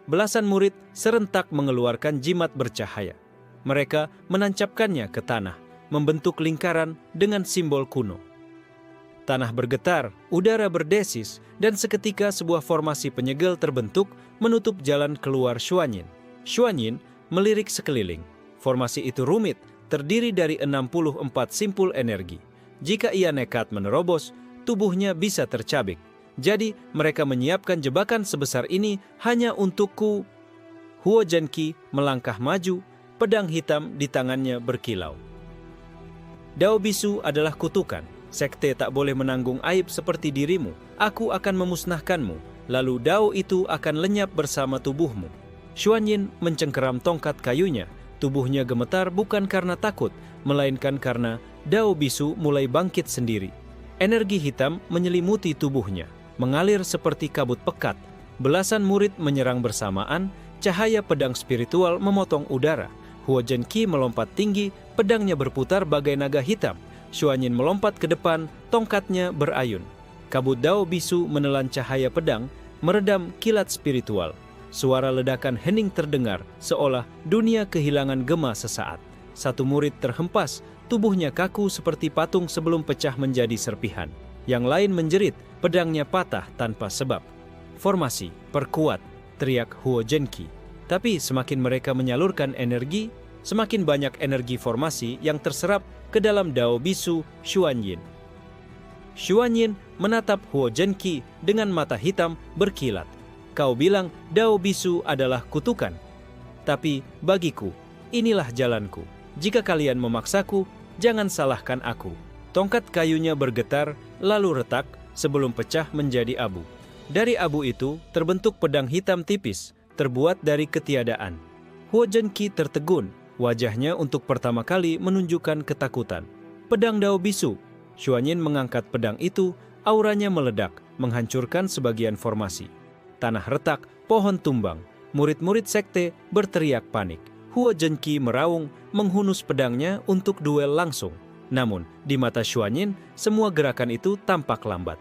Belasan murid serentak mengeluarkan jimat bercahaya. Mereka menancapkannya ke tanah, membentuk lingkaran dengan simbol kuno. Tanah bergetar, udara berdesis, dan seketika sebuah formasi penyegel terbentuk menutup jalan keluar Xuanyin. Xuanyin melirik sekeliling. Formasi itu rumit, terdiri dari 64 simpul energi. Jika ia nekat menerobos, tubuhnya bisa tercabik. Jadi, mereka menyiapkan jebakan sebesar ini hanya untukku. Huo Zhenqi melangkah maju, pedang hitam di tangannya berkilau. Dao Bisu adalah kutukan. Sekte tak boleh menanggung aib seperti dirimu. Aku akan memusnahkanmu, lalu Dao itu akan lenyap bersama tubuhmu. Xuanyin mencengkeram tongkat kayunya. Tubuhnya gemetar bukan karena takut, melainkan karena Dao Bisu mulai bangkit sendiri. Energi hitam menyelimuti tubuhnya, mengalir seperti kabut pekat. Belasan murid menyerang bersamaan, cahaya pedang spiritual memotong udara. Huo Zhenqi melompat tinggi, pedangnya berputar bagai naga hitam. Xuanyin melompat ke depan, tongkatnya berayun. Kabut Dao Bisu menelan cahaya pedang, meredam kilat spiritual. Suara ledakan hening terdengar, seolah dunia kehilangan gema sesaat. Satu murid terhempas, tubuhnya kaku seperti patung sebelum pecah menjadi serpihan. Yang lain menjerit, pedangnya patah tanpa sebab. Formasi, perkuat, teriak Huo Zhenqi. Tapi semakin mereka menyalurkan energi, semakin banyak energi formasi yang terserap ke dalam Dao Bisu Xuanyin. Xuanyin menatap Huo Zhenqi dengan mata hitam berkilat. Kau bilang Dao Bisu adalah kutukan. Tapi bagiku, inilah jalanku. Jika kalian memaksaku, jangan salahkan aku. Tongkat kayunya bergetar, lalu retak sebelum pecah menjadi abu. Dari abu itu terbentuk pedang hitam tipis, terbuat dari ketiadaan. Huo Zhenqi tertegun. Wajahnya untuk pertama kali menunjukkan ketakutan. Pedang Dao Bisu. Xuanyin mengangkat pedang itu, auranya meledak, menghancurkan sebagian formasi. Tanah retak, pohon tumbang. Murid-murid sekte berteriak panik. Huo Zhenqi meraung, menghunus pedangnya untuk duel langsung. Namun, di mata Xuanyin, semua gerakan itu tampak lambat.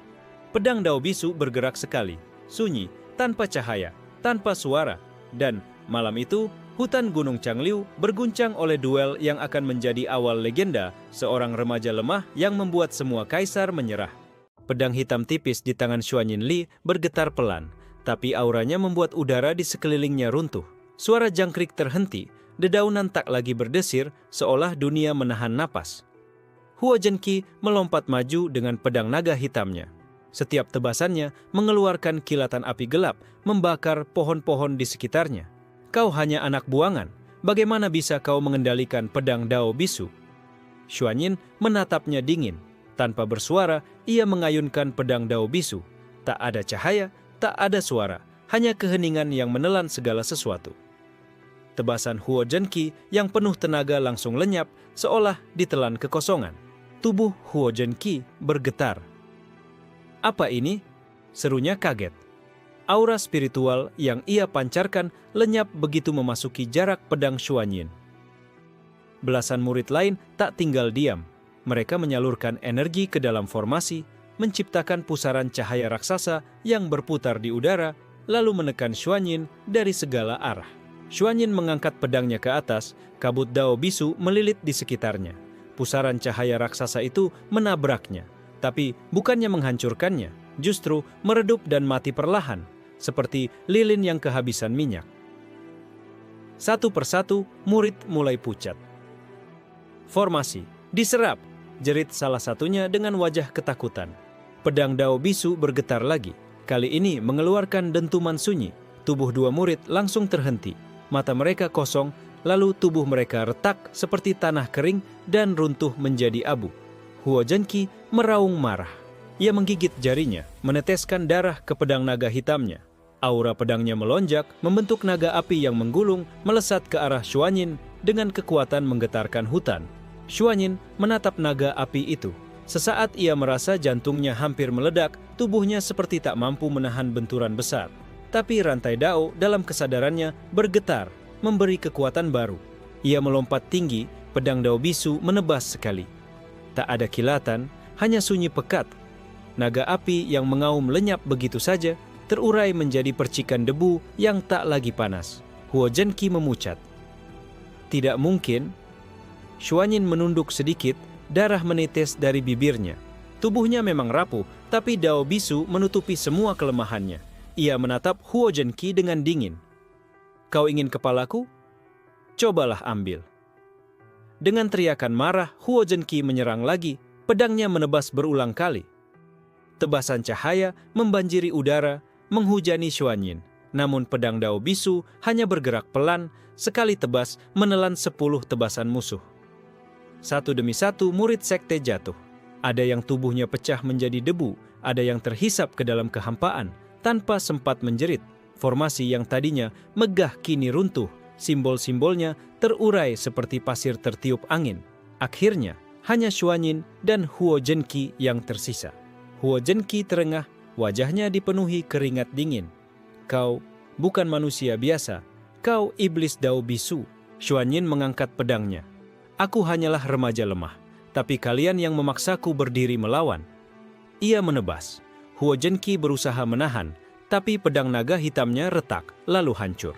Pedang Dao Bisu bergerak sekali, sunyi, tanpa cahaya, tanpa suara, dan malam itu, hutan Gunung Changliu berguncang oleh duel yang akan menjadi awal legenda seorang remaja lemah yang membuat semua kaisar menyerah. Pedang hitam tipis di tangan Xuanyin Li bergetar pelan, tapi auranya membuat udara di sekelilingnya runtuh. Suara jangkrik terhenti, dedaunan tak lagi berdesir seolah dunia menahan napas. Huo Zhenqi melompat maju dengan pedang naga hitamnya. Setiap tebasannya mengeluarkan kilatan api gelap, membakar pohon-pohon di sekitarnya. Kau hanya anak buangan, bagaimana bisa kau mengendalikan pedang Dao Bisu? Xuanyin menatapnya dingin. Tanpa bersuara, ia mengayunkan pedang Dao Bisu. Tak ada cahaya, tak ada suara, hanya keheningan yang menelan segala sesuatu. Tebasan Huo Zhenqi yang penuh tenaga langsung lenyap, seolah ditelan kekosongan. Tubuh Huo Zhenqi bergetar. Apa ini? Serunya kaget. Aura spiritual yang ia pancarkan lenyap begitu memasuki jarak pedang Xuanyin. Belasan murid lain tak tinggal diam. Mereka menyalurkan energi ke dalam formasi, menciptakan pusaran cahaya raksasa yang berputar di udara, lalu menekan Xuanyin dari segala arah. Xuanyin mengangkat pedangnya ke atas, kabut Dao Bisu melilit di sekitarnya. Pusaran cahaya raksasa itu menabraknya, tapi bukannya menghancurkannya, justru meredup dan mati perlahan, seperti lilin yang kehabisan minyak. Satu persatu, murid mulai pucat. Formasi, diserap. jerit salah satunya dengan wajah ketakutan. Pedang Dao Bisu bergetar lagi. Kali ini mengeluarkan dentuman sunyi. Tubuh dua murid langsung terhenti. Mata mereka kosong, lalu tubuh mereka retak seperti tanah kering dan runtuh menjadi abu. Huo Zhenqi meraung marah. Ia menggigit jarinya, meneteskan darah ke pedang naga hitamnya. Aura pedangnya melonjak, membentuk naga api yang menggulung, melesat ke arah Xuanyin dengan kekuatan menggetarkan hutan. Xuanyin menatap naga api itu. Sesaat ia merasa jantungnya hampir meledak, tubuhnya seperti tak mampu menahan benturan besar. Tapi rantai Dao dalam kesadarannya bergetar, memberi kekuatan baru. Ia melompat tinggi, pedang Dao Bisu menebas sekali. Tak ada kilatan, hanya sunyi pekat. Naga api yang mengaum lenyap begitu saja, terurai menjadi percikan debu yang tak lagi panas. Huo Zhenqi memucat. Tidak mungkin. Xuanyin menunduk sedikit, darah menetes dari bibirnya. Tubuhnya memang rapuh, tapi Dao Bisu menutupi semua kelemahannya. Ia menatap Huo Zhenqi dengan dingin. Kau ingin kepalaku? Cobalah ambil. Dengan teriakan marah, Huo Zhenqi menyerang lagi. Pedangnya menebas berulang kali. Tebasan cahaya membanjiri udara, menghujani Xuanyin. Namun pedang Dao Bisu hanya bergerak pelan, sekali tebas menelan 10 tebasan musuh. Satu demi satu murid sekte jatuh. Ada yang tubuhnya pecah menjadi debu, ada yang terhisap ke dalam kehampaan, tanpa sempat menjerit. Formasi yang tadinya megah kini runtuh, simbol-simbolnya terurai seperti pasir tertiup angin. Akhirnya, hanya Xuanyin dan Huo Zhenqi yang tersisa. Huo Zhenqi terengah, wajahnya dipenuhi keringat dingin. Kau bukan manusia biasa, kau iblis Dao Bisu. Xuanyin mengangkat pedangnya. Aku hanyalah remaja lemah, tapi kalian yang memaksaku berdiri melawan. Ia menebas. Huo Zhenqi berusaha menahan, tapi pedang naga hitamnya retak, lalu hancur.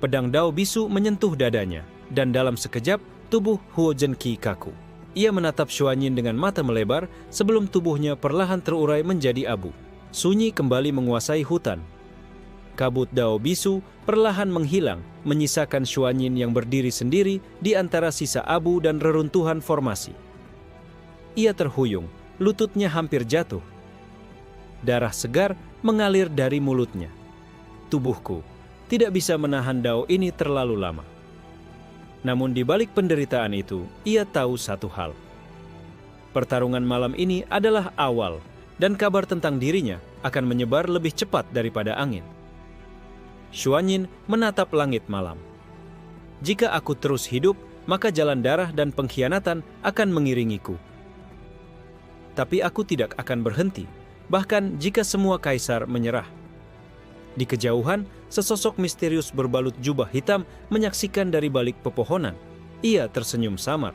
Pedang Dao Bisu menyentuh dadanya, dan dalam sekejap, tubuh Huo Zhenqi kaku. Ia menatap Xuanyin dengan mata melebar, sebelum tubuhnya perlahan terurai menjadi abu. Sunyi kembali menguasai hutan. Kabut Dao Bisu perlahan menghilang, menyisakan Xuanyin yang berdiri sendiri di antara sisa abu dan reruntuhan formasi. Ia terhuyung, lututnya hampir jatuh. Darah segar mengalir dari mulutnya. Tubuhku tidak bisa menahan Dao ini terlalu lama. Namun di balik penderitaan itu, ia tahu satu hal. Pertarungan malam ini adalah awal, dan kabar tentang dirinya akan menyebar lebih cepat daripada angin. Xuanyin menatap langit malam. Jika aku terus hidup, maka jalan darah dan pengkhianatan akan mengiringiku. Tapi aku tidak akan berhenti, bahkan jika semua kaisar menyerah. Di kejauhan, sesosok misterius berbalut jubah hitam menyaksikan dari balik pepohonan. Ia tersenyum samar.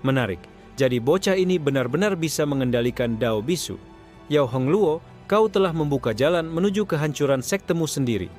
Menarik, jadi bocah ini benar-benar bisa mengendalikan Dao Bisu. Yao Hongluo, kau telah membuka jalan menuju kehancuran sektemu sendiri.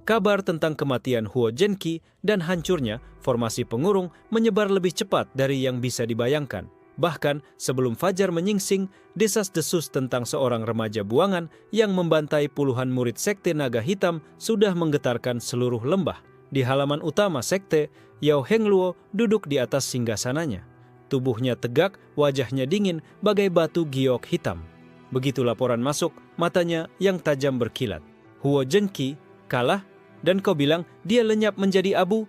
Kabar tentang kematian Huo Zhenqi dan hancurnya formasi pengurung menyebar lebih cepat dari yang bisa dibayangkan. Bahkan sebelum fajar menyingsing, desas-desus tentang seorang remaja buangan yang membantai puluhan murid sekte naga hitam sudah menggetarkan seluruh lembah. Di halaman utama sekte, Yao Hengluo duduk di atas singgasananya. Tubuhnya tegak, wajahnya dingin bagai batu giok hitam. Begitu laporan masuk, matanya yang tajam berkilat. Huo Zhenqi kalah, dan kau bilang dia lenyap menjadi abu?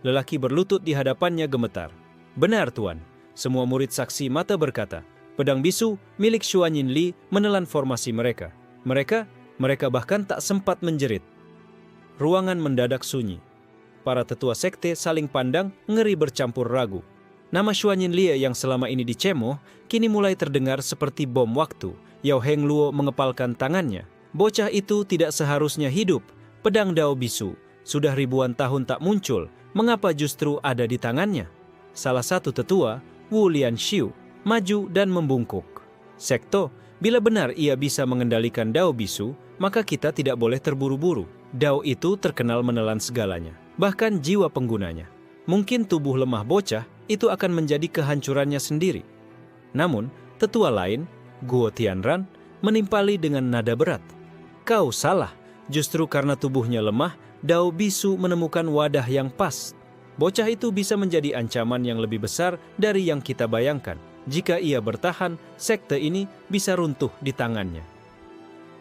Lelaki berlutut di hadapannya gemetar. Benar, Tuan. Semua murid saksi mata berkata, pedang bisu milik Xuanyin Li menelan formasi mereka. Mereka bahkan tak sempat menjerit. Ruangan mendadak sunyi. Para tetua sekte saling pandang, ngeri bercampur ragu. Nama Xuanyin Li yang selama ini dicemoh, kini mulai terdengar seperti bom waktu. Yao Hengluo mengepalkan tangannya. Bocah itu tidak seharusnya hidup. Pedang Dao Bisu sudah ribuan tahun tak muncul. Mengapa justru ada di tangannya? Salah satu tetua, Wu Lianxiu, maju dan membungkuk. Sekto, bila benar ia bisa mengendalikan Dao Bisu, maka kita tidak boleh terburu-buru. Dao itu terkenal menelan segalanya, bahkan jiwa penggunanya. Mungkin tubuh lemah bocah itu akan menjadi kehancurannya sendiri. Namun, tetua lain, Guo Tianran, menimpali dengan nada berat. Kau salah, justru karena tubuhnya lemah, Dao Bisu menemukan wadah yang pas. Bocah itu bisa menjadi ancaman yang lebih besar dari yang kita bayangkan. Jika ia bertahan, sekte ini bisa runtuh di tangannya.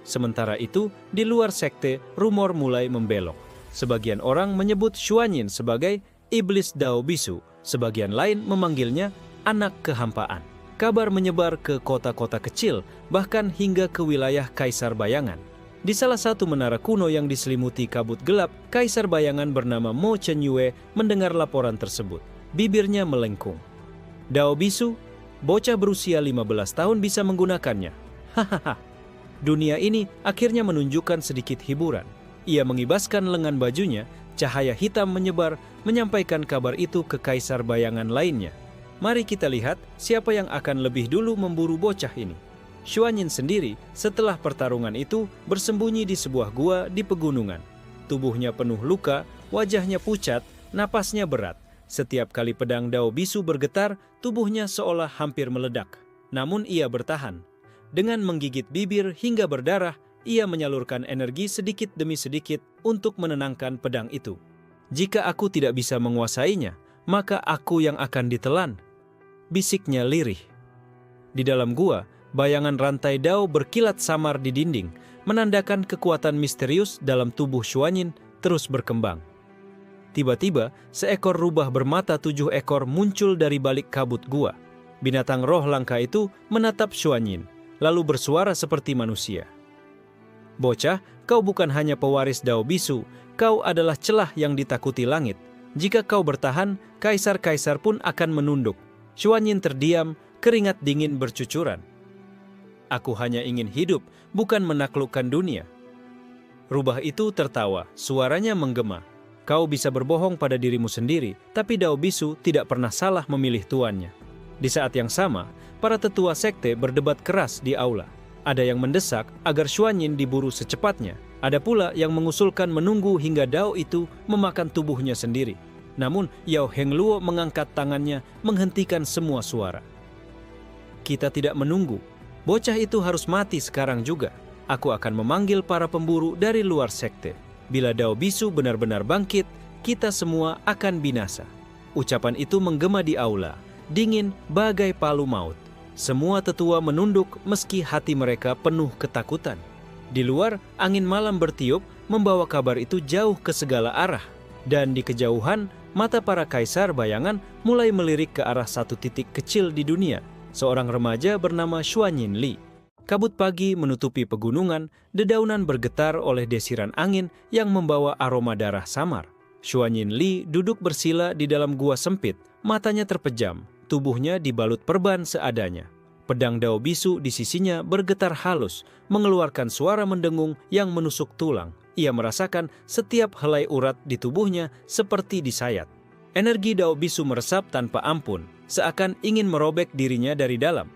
Sementara itu, di luar sekte, rumor mulai membelok. Sebagian orang menyebut Xuanyin sebagai iblis Dao Bisu, sebagian lain memanggilnya anak kehampaan. Kabar menyebar ke kota-kota kecil, bahkan hingga ke wilayah Kaisar Bayangan. Di salah satu menara kuno yang diselimuti kabut gelap, Kaisar Bayangan bernama Mo Chenyue mendengar laporan tersebut. Bibirnya melengkung. Dao Bisu, bocah berusia 15 tahun bisa menggunakannya. Hahaha. Dunia ini akhirnya menunjukkan sedikit hiburan. Ia mengibaskan lengan bajunya, cahaya hitam menyebar, menyampaikan kabar itu ke Kaisar Bayangan lainnya. Mari kita lihat siapa yang akan lebih dulu memburu bocah ini. Xuanyin sendiri setelah pertarungan itu bersembunyi di sebuah gua di pegunungan. Tubuhnya penuh luka, wajahnya pucat, napasnya berat. Setiap kali pedang Dao Bisu bergetar, tubuhnya seolah hampir meledak. Namun ia bertahan. Dengan menggigit bibir hingga berdarah, ia menyalurkan energi sedikit demi sedikit untuk menenangkan pedang itu. Jika aku tidak bisa menguasainya, maka aku yang akan ditelan. Bisiknya lirih. Di dalam gua, bayangan rantai Dao berkilat samar di dinding, menandakan kekuatan misterius dalam tubuh Xuanyin terus berkembang. Tiba-tiba, seekor rubah bermata 7 ekor muncul dari balik kabut gua. Binatang roh langka itu menatap Xuanyin, lalu bersuara seperti manusia. Bocah, kau bukan hanya pewaris Dao Bisu, kau adalah celah yang ditakuti langit. Jika kau bertahan, kaisar-kaisar pun akan menunduk. Xuanyin terdiam, keringat dingin bercucuran. Aku hanya ingin hidup, bukan menaklukkan dunia. Rubah itu tertawa, suaranya menggema. Kau bisa berbohong pada dirimu sendiri, tapi Dao Bisu tidak pernah salah memilih tuannya. Di saat yang sama, para tetua sekte berdebat keras di aula. Ada yang mendesak agar Xuanyin diburu secepatnya. Ada pula yang mengusulkan menunggu hingga Dao itu memakan tubuhnya sendiri. Namun, Yao Hengluo mengangkat tangannya menghentikan semua suara. Kita tidak menunggu. Bocah itu harus mati sekarang juga. Aku akan memanggil para pemburu dari luar sekte. Bila Dao Bisu benar-benar bangkit, kita semua akan binasa. Ucapan itu menggema di aula, dingin bagai palu maut. Semua tetua menunduk meski hati mereka penuh ketakutan. Di luar, angin malam bertiup membawa kabar itu jauh ke segala arah. Dan di kejauhan, mata para kaisar bayangan mulai melirik ke arah satu titik kecil di dunia. Seorang remaja bernama Xuanyin Li. Kabut pagi menutupi pegunungan, dedaunan bergetar oleh desiran angin yang membawa aroma darah samar. Xuanyin Li duduk bersila di dalam gua sempit, matanya terpejam, tubuhnya dibalut perban seadanya. Pedang Dao Bisu di sisinya bergetar halus, mengeluarkan suara mendengung yang menusuk tulang. Ia merasakan setiap helai urat di tubuhnya seperti disayat. Energi Dao Bisu meresap tanpa ampun, seakan ingin merobek dirinya dari dalam.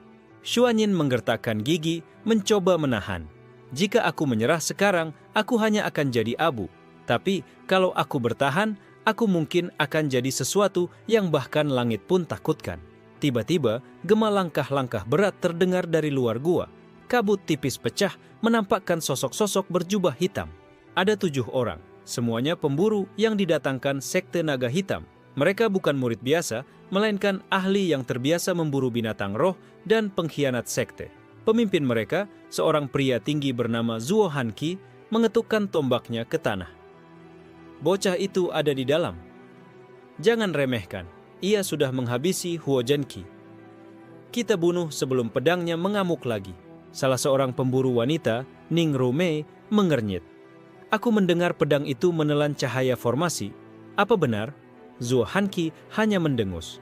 Xuanyin menggertakkan gigi, mencoba menahan. Jika aku menyerah sekarang, aku hanya akan jadi abu. Tapi kalau aku bertahan, aku mungkin akan jadi sesuatu yang bahkan langit pun takutkan. Tiba-tiba, gema langkah-langkah berat terdengar dari luar gua. Kabut tipis pecah, menampakkan sosok-sosok berjubah hitam. Ada 7 orang, semuanya pemburu yang didatangkan sekte naga hitam. Mereka bukan murid biasa, melainkan ahli yang terbiasa memburu binatang roh dan pengkhianat sekte. Pemimpin mereka, seorang pria tinggi bernama Zuo Hanqi, mengetukkan tombaknya ke tanah. Bocah itu ada di dalam. Jangan remehkan, ia sudah menghabisi Huo Zhenqi. Kita bunuh sebelum pedangnya mengamuk lagi. Salah seorang pemburu wanita, Ning Rumei, mengernyit. Aku mendengar pedang itu menelan cahaya formasi. Apa benar? Zuo Hanqi hanya mendengus.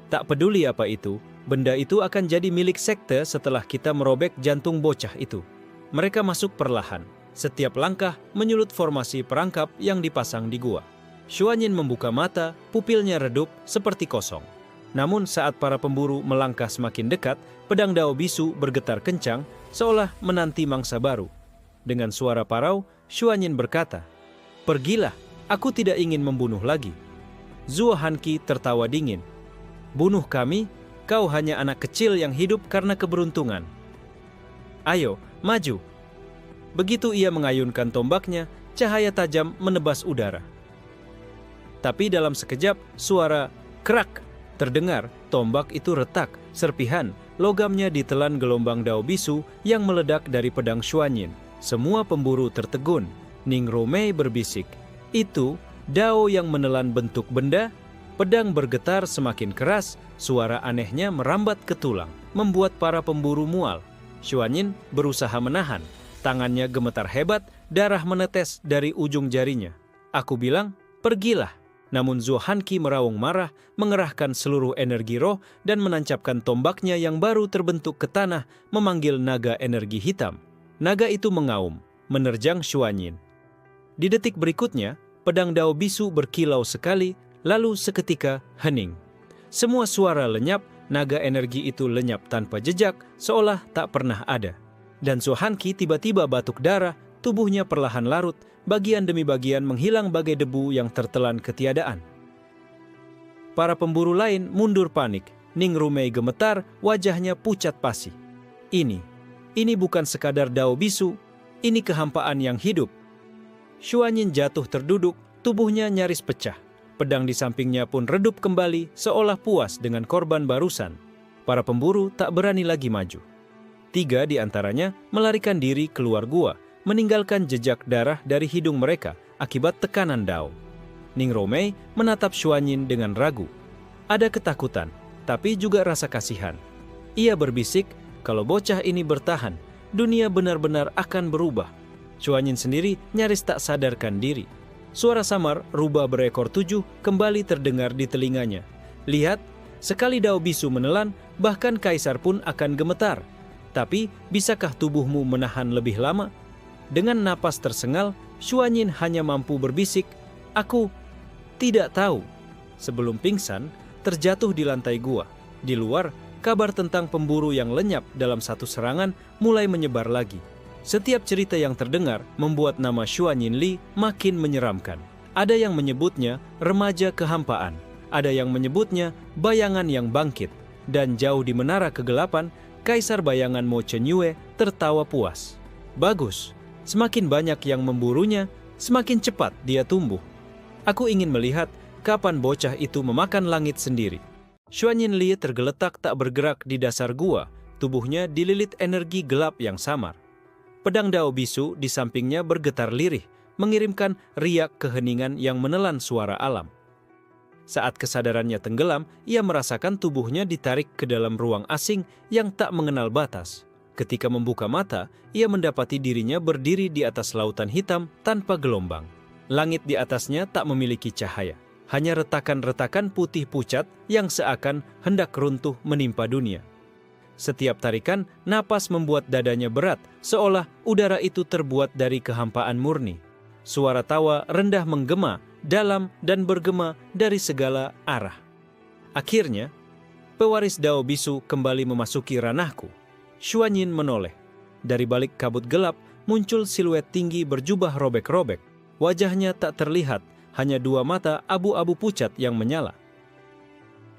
Tak peduli apa itu, benda itu akan jadi milik sekte setelah kita merobek jantung bocah itu. Mereka masuk perlahan. Setiap langkah menyulut formasi perangkap yang dipasang di gua. Xuanyin membuka mata, pupilnya redup seperti kosong. Namun saat para pemburu melangkah semakin dekat, pedang Dao Bisu bergetar kencang, seolah menanti mangsa baru. Dengan suara parau, Xuanyin berkata, "Pergilah, aku tidak ingin membunuh lagi." Zuo Hanqi tertawa dingin. "Bunuh kami? Kau hanya anak kecil yang hidup karena keberuntungan. Ayo, maju." Begitu ia mengayunkan tombaknya, cahaya tajam menebas udara. Tapi dalam sekejap, suara kerak terdengar, tombak itu retak, Serpihan, logamnya ditelan gelombang dao bisu yang meledak dari pedang Xuanyin. Semua pemburu tertegun. Ning Romei berbisik, "Itu dao yang menelan bentuk benda?" Pedang bergetar semakin keras, suara anehnya merambat ke tulang, membuat para pemburu mual. Xuanyin berusaha menahan. Tangannya gemetar hebat, darah menetes dari ujung jarinya. Aku bilang, "Pergilah." Namun Zhou Hanqi meraung marah, mengerahkan seluruh energi roh dan menancapkan tombaknya yang baru terbentuk ke tanah, memanggil naga energi hitam. Naga itu mengaum, menerjang Xuanyin. Di detik berikutnya, pedang dao bisu berkilau sekali, lalu seketika hening. Semua suara lenyap, naga energi itu lenyap tanpa jejak, seolah tak pernah ada. Dan Zhou Hanqi tiba-tiba batuk darah, tubuhnya perlahan larut, bagian demi bagian menghilang bagai debu yang tertelan ketiadaan. Para pemburu lain mundur panik. Ning Romei gemetar, wajahnya pucat pasi. Ini bukan sekadar dao bisu, ini kehampaan yang hidup. Xuanyin jatuh terduduk, tubuhnya nyaris pecah. Pedang di sampingnya pun redup kembali, seolah puas dengan korban barusan. Para pemburu tak berani lagi maju. 3 di antaranya melarikan diri keluar gua, meninggalkan jejak darah dari hidung mereka akibat tekanan dao. Ning Romei menatap Xuanyin dengan ragu. Ada ketakutan, tapi juga rasa kasihan. Ia berbisik, kalau bocah ini bertahan, dunia benar-benar akan berubah. Xuanyin sendiri nyaris tak sadarkan diri. Suara samar rubah berekor 7 kembali terdengar di telinganya. "Lihat, sekali dao bisu menelan, bahkan kaisar pun akan gemetar. Tapi, bisakah tubuhmu menahan lebih lama?" Dengan napas tersengal, Xuanyin hanya mampu berbisik, "Aku tidak tahu." Sebelum pingsan, terjatuh di lantai gua. Di luar, kabar tentang pemburu yang lenyap dalam satu serangan mulai menyebar lagi. Setiap cerita yang terdengar membuat nama Xuanyin Li makin menyeramkan. Ada yang menyebutnya remaja kehampaan, ada yang menyebutnya bayangan yang bangkit, dan jauh di menara kegelapan, Kaisar bayangan Mo Chenyue tertawa puas. Bagus. Semakin banyak yang memburunya, semakin cepat dia tumbuh. Aku ingin melihat kapan bocah itu memakan langit sendiri. Xuanyin Li tergeletak tak bergerak di dasar gua, tubuhnya dililit energi gelap yang samar. Pedang dao bisu di sampingnya bergetar lirih, mengirimkan riak keheningan yang menelan suara alam. Saat kesadarannya tenggelam, ia merasakan tubuhnya ditarik ke dalam ruang asing yang tak mengenal batas. Ketika membuka mata, ia mendapati dirinya berdiri di atas lautan hitam tanpa gelombang. Langit di atasnya tak memiliki cahaya, hanya retakan-retakan putih pucat yang seakan hendak runtuh menimpa dunia. Setiap tarikan, napas membuat dadanya berat, seolah udara itu terbuat dari kehampaan murni. Suara tawa rendah menggema, dalam dan bergema dari segala arah. Akhirnya, pewaris dao bisu kembali memasuki ranahku. Xuanyin menoleh. Dari balik kabut gelap, muncul siluet tinggi berjubah robek-robek. Wajahnya tak terlihat, hanya 2 mata abu-abu pucat yang menyala.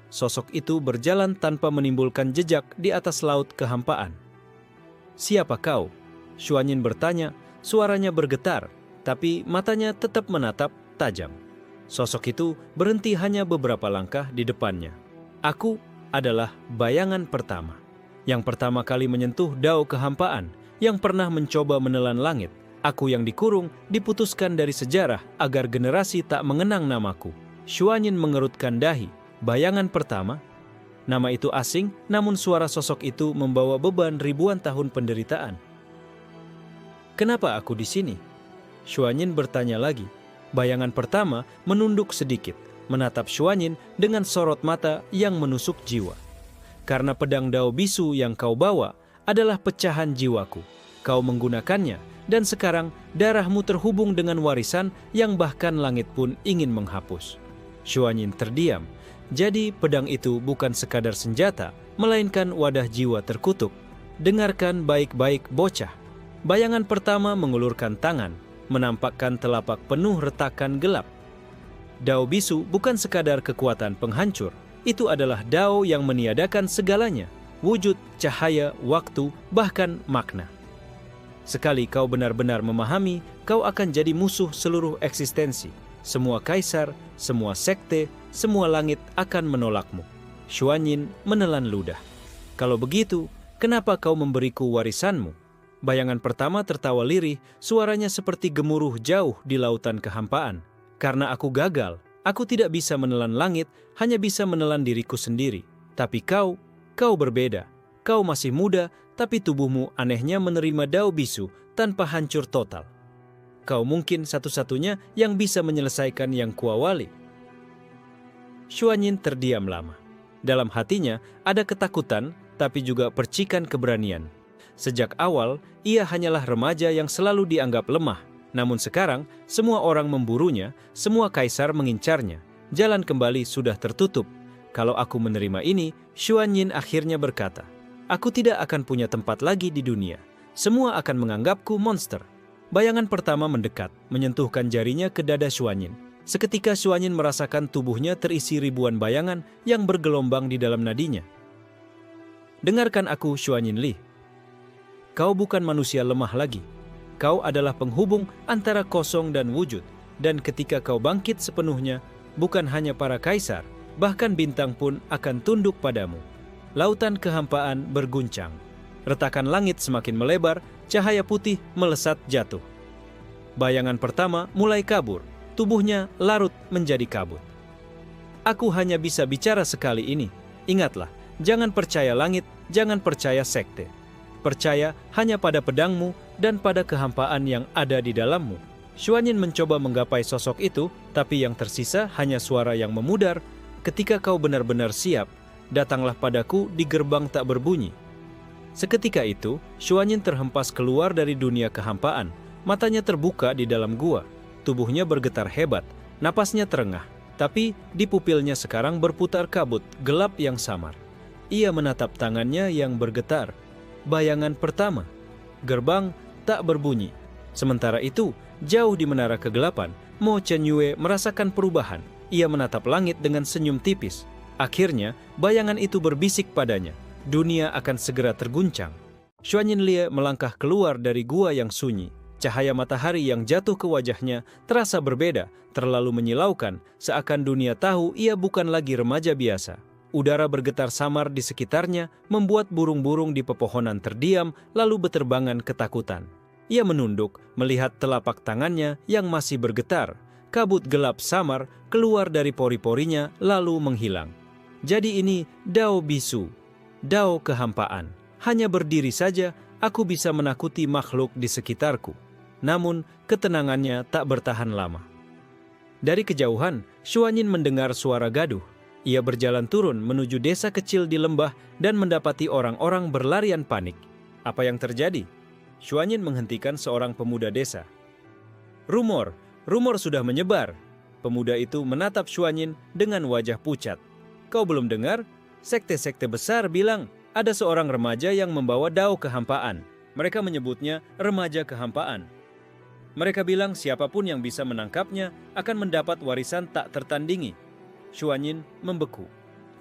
Sosok itu berjalan tanpa menimbulkan jejak di atas laut kehampaan. "Siapa kau?" Xuanyin bertanya, suaranya bergetar, tapi matanya tetap menatap tajam. Sosok itu berhenti hanya beberapa langkah di depannya. "Aku adalah bayangan pertama, yang pertama kali menyentuh dao kehampaan, yang pernah mencoba menelan langit. Aku yang dikurung, diputuskan dari sejarah agar generasi tak mengenang namaku." Xuanyin mengerutkan dahi. Bayangan pertama? Nama itu asing, namun suara sosok itu membawa beban ribuan tahun penderitaan. "Kenapa aku di sini?" Xuanyin bertanya lagi. Bayangan pertama menunduk sedikit, menatap Xuanyin dengan sorot mata yang menusuk jiwa. "Karena pedang dao bisu yang kau bawa adalah pecahan jiwaku. Kau menggunakannya, dan sekarang darahmu terhubung dengan warisan yang bahkan langit pun ingin menghapus." Xuanyin terdiam. Jadi pedang itu bukan sekadar senjata, melainkan wadah jiwa terkutuk. "Dengarkan baik-baik bocah." Bayangan pertama mengulurkan tangan, menampakkan telapak penuh retakan gelap. Dao bisu bukan sekadar kekuatan penghancur, itu adalah dao yang meniadakan segalanya, wujud, cahaya, waktu, bahkan makna. Sekali kau benar-benar memahami, kau akan jadi musuh seluruh eksistensi. Semua kaisar, semua sekte, semua langit akan menolakmu. Xuanyin menelan ludah. Kalau begitu, kenapa kau memberiku warisanmu? Bayangan pertama tertawa lirih, suaranya seperti gemuruh jauh di lautan kehampaan. Karena aku gagal, aku tidak bisa menelan langit, hanya bisa menelan diriku sendiri. Tapi kau berbeda. Kau masih muda, tapi tubuhmu anehnya menerima Dao Bisu tanpa hancur total. Kau mungkin satu-satunya yang bisa menyelesaikan yang kuawali. Xuanyin terdiam lama. Dalam hatinya ada ketakutan, tapi juga percikan keberanian. Sejak awal, ia hanyalah remaja yang selalu dianggap lemah. Namun sekarang, semua orang memburunya, semua kaisar mengincarnya. Jalan kembali sudah tertutup. Kalau aku menerima ini, Xuanyin akhirnya berkata, aku tidak akan punya tempat lagi di dunia. Semua akan menganggapku monster. Bayangan pertama mendekat, menyentuhkan jarinya ke dada Xuanyin. Seketika Xuanyin merasakan tubuhnya terisi ribuan bayangan yang bergelombang di dalam nadinya. Dengarkan aku, Xuanyin Li. Kau bukan manusia lemah lagi. Kau adalah penghubung antara kosong dan wujud. Dan ketika kau bangkit sepenuhnya, bukan hanya para kaisar, bahkan bintang pun akan tunduk padamu. Lautan kehampaan berguncang. Retakan langit semakin melebar, cahaya putih melesat jatuh. Bayangan pertama mulai kabur, tubuhnya larut menjadi kabut. Aku hanya bisa bicara sekali ini. Ingatlah, jangan percaya langit, jangan percaya sekte. Percaya hanya pada pedangmu dan pada kehampaan yang ada di dalammu. Xuanyin mencoba menggapai sosok itu, tapi yang tersisa hanya suara yang memudar. Ketika kau benar-benar siap, datanglah padaku di gerbang tak berbunyi. Seketika itu, Xuanyin terhempas keluar dari dunia kehampaan. Matanya terbuka di dalam gua. Tubuhnya bergetar hebat, napasnya terengah. Tapi di pupilnya sekarang berputar kabut, gelap yang samar. Ia menatap tangannya yang bergetar. Bayangan pertama, gerbang tak berbunyi. Sementara itu, jauh di menara kegelapan, Mo Chenyue merasakan perubahan. Ia menatap langit dengan senyum tipis. Akhirnya, bayangan itu berbisik padanya. Dunia akan segera terguncang. Xuanyin Li melangkah keluar dari gua yang sunyi. Cahaya matahari yang jatuh ke wajahnya terasa berbeda, terlalu menyilaukan, seakan dunia tahu ia bukan lagi remaja biasa. Udara bergetar samar di sekitarnya, membuat burung-burung di pepohonan terdiam, lalu beterbangan ketakutan. Ia menunduk, melihat telapak tangannya yang masih bergetar. Kabut gelap samar keluar dari pori-porinya, lalu menghilang. Jadi ini Dao Bisu, Dao kehampaan. Hanya berdiri saja, aku bisa menakuti makhluk di sekitarku. Namun, ketenangannya tak bertahan lama. Dari kejauhan, Xuanyin mendengar suara gaduh. Ia berjalan turun menuju desa kecil di lembah dan mendapati orang-orang berlarian panik. Apa yang terjadi? Xuanyin menghentikan seorang pemuda desa. Rumor sudah menyebar. Pemuda itu menatap Xuanyin dengan wajah pucat. Kau belum dengar? Sekte-sekte besar bilang ada seorang remaja yang membawa Dao kehampaan. Mereka menyebutnya remaja kehampaan. Mereka bilang siapapun yang bisa menangkapnya akan mendapat warisan tak tertandingi. Xuanyin membeku.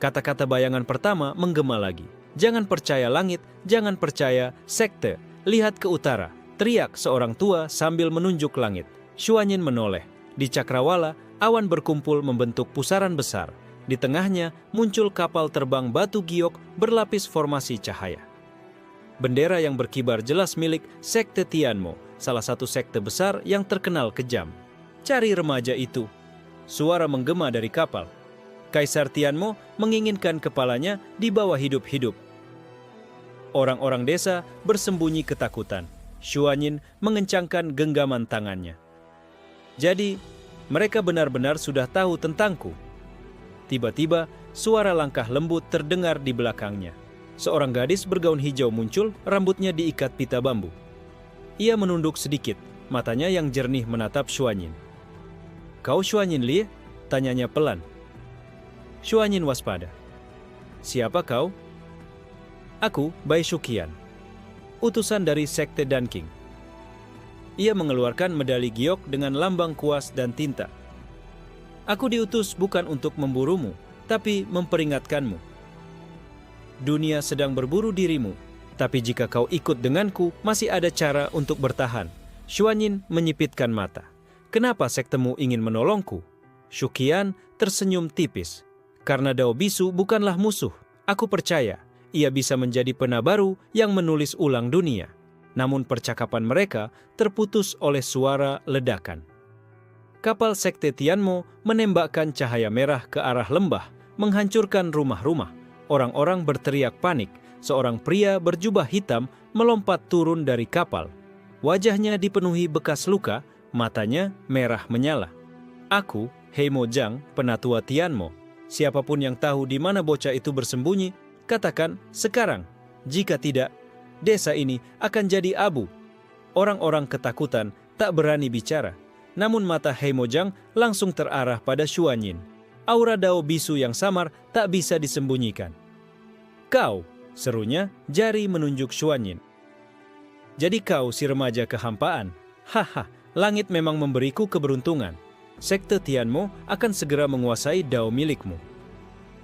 Kata-kata bayangan pertama menggema lagi. Jangan percaya langit, jangan percaya sekte. Lihat ke utara, teriak seorang tua sambil menunjuk langit. Xuanyin menoleh. Di cakrawala, awan berkumpul membentuk pusaran besar. Di tengahnya muncul kapal terbang batu giok berlapis formasi cahaya. Bendera yang berkibar jelas milik sekte Tianmo, salah satu sekte besar yang terkenal kejam. Cari remaja itu. Suara menggema dari kapal. Kaisar Tianmo menginginkan kepalanya dibawa hidup-hidup. Orang-orang desa bersembunyi ketakutan. Xuanyin mengencangkan genggaman tangannya. Jadi, mereka benar-benar sudah tahu tentangku. Tiba-tiba, suara langkah lembut terdengar di belakangnya. Seorang gadis bergaun hijau muncul, rambutnya diikat pita bambu. Ia menunduk sedikit, matanya yang jernih menatap Xuanyin. Kau Xuanyin Li? Tanyanya pelan. Xuanyin waspada. Siapa kau? Aku Bai Shuqian, utusan dari sekte Danqing. Ia mengeluarkan medali giok dengan lambang kuas dan tinta. Aku diutus bukan untuk memburumu, tapi memperingatkanmu. Dunia sedang berburu dirimu, tapi jika kau ikut denganku, masih ada cara untuk bertahan. Xuanyin menyipitkan mata. Kenapa sektemu ingin menolongku? Shuqian tersenyum tipis. Karena Dao Bisu bukanlah musuh. Aku percaya, ia bisa menjadi pena baru yang menulis ulang dunia. Namun percakapan mereka terputus oleh suara ledakan. Kapal sekte Tianmo menembakkan cahaya merah ke arah lembah, menghancurkan rumah-rumah. Orang-orang berteriak panik. Seorang pria berjubah hitam melompat turun dari kapal. Wajahnya dipenuhi bekas luka, matanya merah menyala. Aku, Heimo Jang, penatua Tianmo. Siapapun yang tahu di mana bocah itu bersembunyi, katakan sekarang. Jika tidak, desa ini akan jadi abu. Orang-orang ketakutan tak berani bicara. Namun mata Heimo Jang langsung terarah pada Xuanyin. Aura Dao bisu yang samar tak bisa disembunyikan. Kau, serunya, jari menunjuk Xuanyin. Jadi kau si remaja kehampaan. Haha, langit memang memberiku keberuntungan. Sekte Tianmo akan segera menguasai Dao milikmu.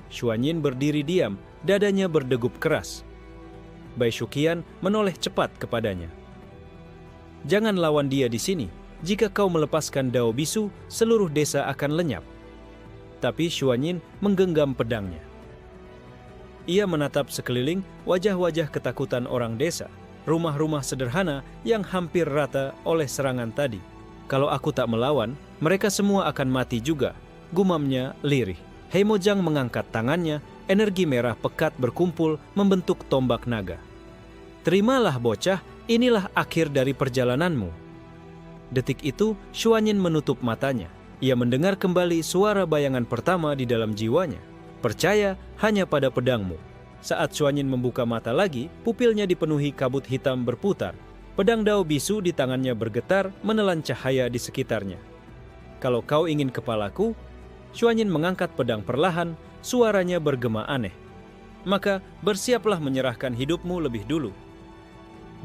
Xuanyin berdiri diam, dadanya berdegup keras. Bai Shuqian menoleh cepat kepadanya. Jangan lawan dia di sini. Jika kau melepaskan Dao bisu, seluruh desa akan lenyap. Tapi Xuanyin menggenggam pedangnya. Ia menatap sekeliling, wajah-wajah ketakutan orang desa. Rumah-rumah sederhana yang hampir rata oleh serangan tadi. Kalau aku tak melawan, mereka semua akan mati juga, gumamnya lirih. Heimo Jang mengangkat tangannya, energi merah pekat berkumpul membentuk tombak naga. Terimalah bocah, inilah akhir dari perjalananmu. Detik itu, Xuanyin menutup matanya. Ia mendengar kembali suara bayangan pertama di dalam jiwanya. Percaya hanya pada pedangmu. Saat Xuanyin membuka mata lagi, pupilnya dipenuhi kabut hitam berputar. Pedang Dao bisu di tangannya bergetar menelan cahaya di sekitarnya. Kalau kau ingin kepalaku, Xuanyin mengangkat pedang perlahan, suaranya bergema aneh. Maka bersiaplah menyerahkan hidupmu lebih dulu.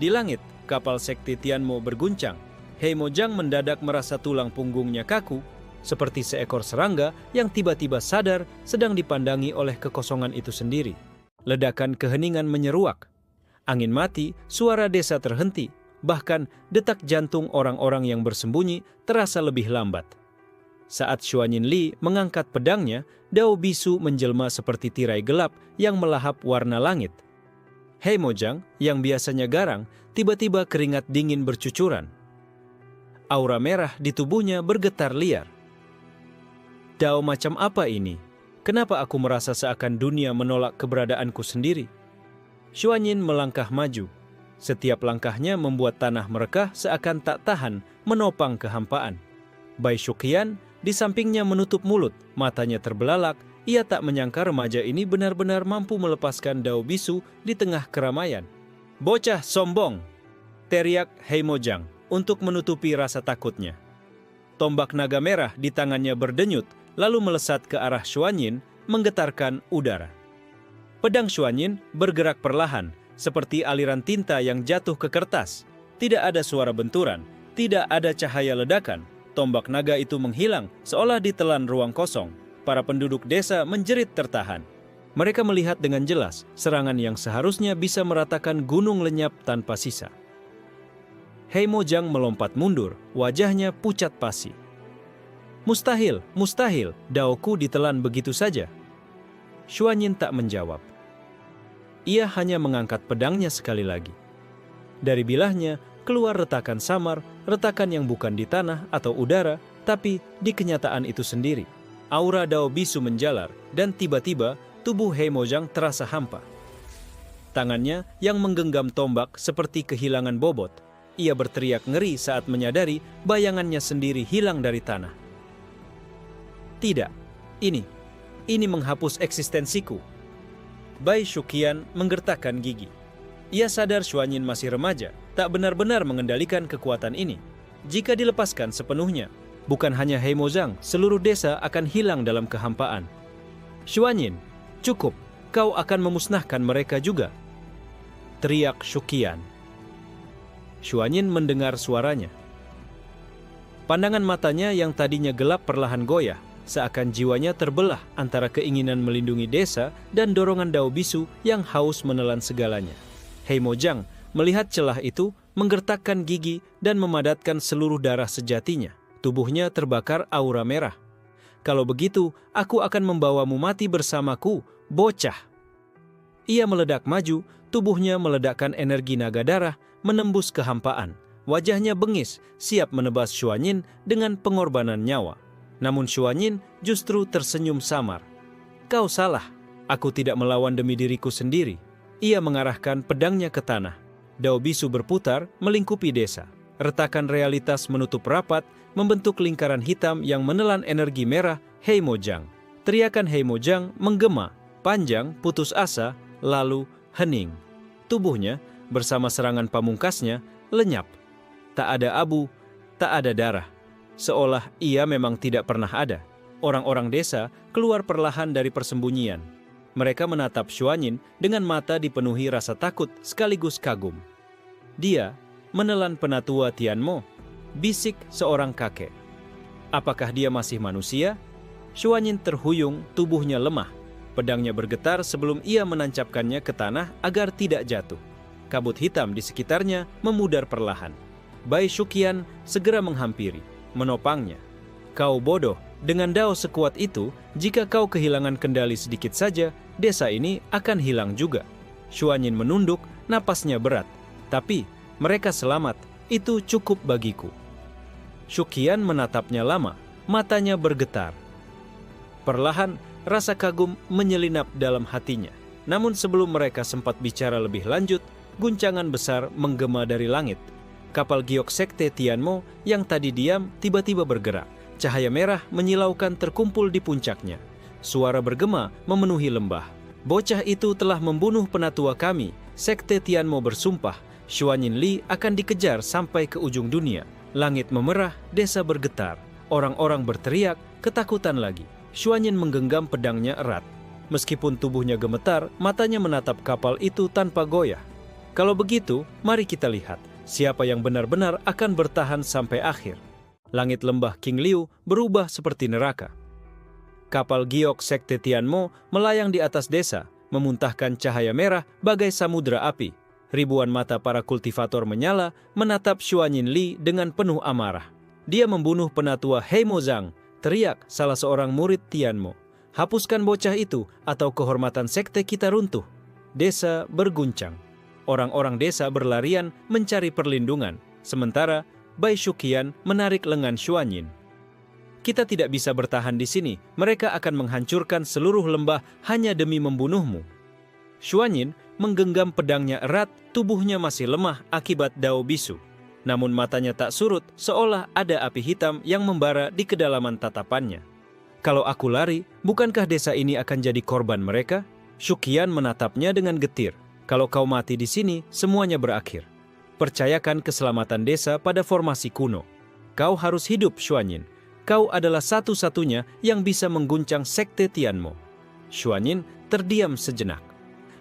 Di langit, kapal sekte Tianmo berguncang. Heimo Jang mendadak merasa tulang punggungnya kaku, seperti seekor serangga yang tiba-tiba sadar sedang dipandangi oleh kekosongan itu sendiri. Ledakan keheningan menyeruak. Angin mati, suara desa terhenti, bahkan detak jantung orang-orang yang bersembunyi terasa lebih lambat. Saat Xuanyin Li mengangkat pedangnya, Dao bisu menjelma seperti tirai gelap yang melahap warna langit. Heimo Jang, yang biasanya garang, tiba-tiba keringat dingin bercucuran. Aura merah di tubuhnya bergetar liar. Dao macam apa ini? Kenapa aku merasa seakan dunia menolak keberadaanku sendiri? Xuanyin melangkah maju. Setiap langkahnya membuat tanah merekah seakan tak tahan menopang kehampaan. Bai Shuqian di sampingnya menutup mulut, matanya terbelalak. Ia tak menyangka remaja ini benar-benar mampu melepaskan Dao bisu di tengah keramaian. Bocah sombong! Teriak Heimo Jang untuk menutupi rasa takutnya. Tombak naga merah di tangannya berdenyut, lalu melesat ke arah Xuanyin, menggetarkan udara. Pedang Xuanyin bergerak perlahan, seperti aliran tinta yang jatuh ke kertas. Tidak ada suara benturan, tidak ada cahaya ledakan. Tombak naga itu menghilang, seolah ditelan ruang kosong. Para penduduk desa menjerit tertahan. Mereka melihat dengan jelas serangan yang seharusnya bisa meratakan gunung lenyap tanpa sisa. Heimo Jang melompat mundur, wajahnya pucat pasi. Mustahil, mustahil, Daoku ditelan begitu saja. Xuanyin tak menjawab. Ia hanya mengangkat pedangnya sekali lagi. Dari bilahnya keluar retakan samar, retakan yang bukan di tanah atau udara, tapi di kenyataan itu sendiri. Aura Dao bisu menjalar, dan tiba-tiba tubuh Heimo Jang terasa hampa. Tangannya yang menggenggam tombak seperti kehilangan bobot. Ia berteriak ngeri saat menyadari bayangannya sendiri hilang dari tanah. Tidak, ini menghapus eksistensiku. Bai Shuqian menggertakkan gigi. Ia sadar Xuanyin masih remaja, tak benar-benar mengendalikan kekuatan ini. Jika dilepaskan sepenuhnya, bukan hanya Heimo Jang, seluruh desa akan hilang dalam kehampaan. Xuanyin, cukup, kau akan memusnahkan mereka juga. Teriak Shuqian. Xuanyin mendengar suaranya. Pandangan matanya yang tadinya gelap perlahan goyah, seakan jiwanya terbelah antara keinginan melindungi desa dan dorongan Dao bisu yang haus menelan segalanya. Heimo Jang melihat celah itu, menggertakkan gigi dan memadatkan seluruh darah sejatinya. Tubuhnya terbakar aura merah. Kalau begitu, aku akan membawamu mati bersamaku, bocah. Ia meledak maju, tubuhnya meledakkan energi naga darah, menembus kehampaan. Wajahnya bengis, siap menebas Xuanyin dengan pengorbanan nyawa. Namun Xuanyin justru tersenyum samar. Kau salah, aku tidak melawan demi diriku sendiri. Ia mengarahkan pedangnya ke tanah. Dao bisu berputar, melingkupi desa. Retakan realitas menutup rapat, membentuk lingkaran hitam yang menelan energi merah Hei Mojang. Teriakan Hei Mojang menggema, panjang, putus asa, lalu hening. Tubuhnya, bersama serangan pamungkasnya, lenyap. Tak ada abu, tak ada darah. Seolah ia memang tidak pernah ada. Orang-orang desa keluar perlahan dari persembunyian. Mereka menatap Xuanyin dengan mata dipenuhi rasa takut sekaligus kagum. Dia menelan penatua Tianmo, bisik seorang kakek. Apakah dia masih manusia? Xuanyin terhuyung, tubuhnya lemah. Pedangnya bergetar sebelum ia menancapkannya ke tanah agar tidak jatuh. Kabut hitam di sekitarnya memudar perlahan. Bai Shuqian segera menghampiri, menopangnya. Kau bodoh, dengan dao sekuat itu, jika kau kehilangan kendali sedikit saja, desa ini akan hilang juga. Xuanyin menunduk, napasnya berat. Tapi, mereka selamat, itu cukup bagiku. Shuqian menatapnya lama, matanya bergetar. Perlahan, rasa kagum menyelinap dalam hatinya. Namun sebelum mereka sempat bicara lebih lanjut, guncangan besar menggema dari langit. Kapal giok sekte Tianmo yang tadi diam tiba-tiba bergerak. Cahaya merah menyilaukan terkumpul di puncaknya. Suara bergema memenuhi lembah. Bocah itu telah membunuh penatua kami. Sekte Tianmo bersumpah, Xuanyin Li akan dikejar sampai ke ujung dunia. Langit memerah, desa bergetar. Orang-orang berteriak, ketakutan lagi. Xuanyin menggenggam pedangnya erat. Meskipun tubuhnya gemetar, matanya menatap kapal itu tanpa goyah. Kalau begitu, mari kita lihat siapa yang benar-benar akan bertahan sampai akhir. Langit lembah King Liu berubah seperti neraka. Kapal giok sekte Tianmo melayang di atas desa, memuntahkan cahaya merah bagai samudera api. Ribuan mata para kultivator menyala, menatap Xuanyin Li dengan penuh amarah. Dia membunuh penatua Hei Mozang, teriak salah seorang murid Tianmo. Hapuskan bocah itu atau kehormatan sekte kita runtuh. Desa berguncang. Orang-orang desa berlarian mencari perlindungan. Sementara Bai Shuqian menarik lengan Xuanyin. Kita tidak bisa bertahan di sini. Mereka akan menghancurkan seluruh lembah hanya demi membunuhmu. Xuanyin menggenggam pedangnya erat, tubuhnya masih lemah akibat dao bisu. Namun matanya tak surut, seolah ada api hitam yang membara di kedalaman tatapannya. Kalau aku lari, bukankah desa ini akan jadi korban mereka? Shuqian menatapnya dengan getir. Kalau kau mati di sini, semuanya berakhir. Percayakan keselamatan desa pada formasi kuno. Kau harus hidup, Xuanyin. Kau adalah satu-satunya yang bisa mengguncang sekte Tianmo. Xuanyin terdiam sejenak.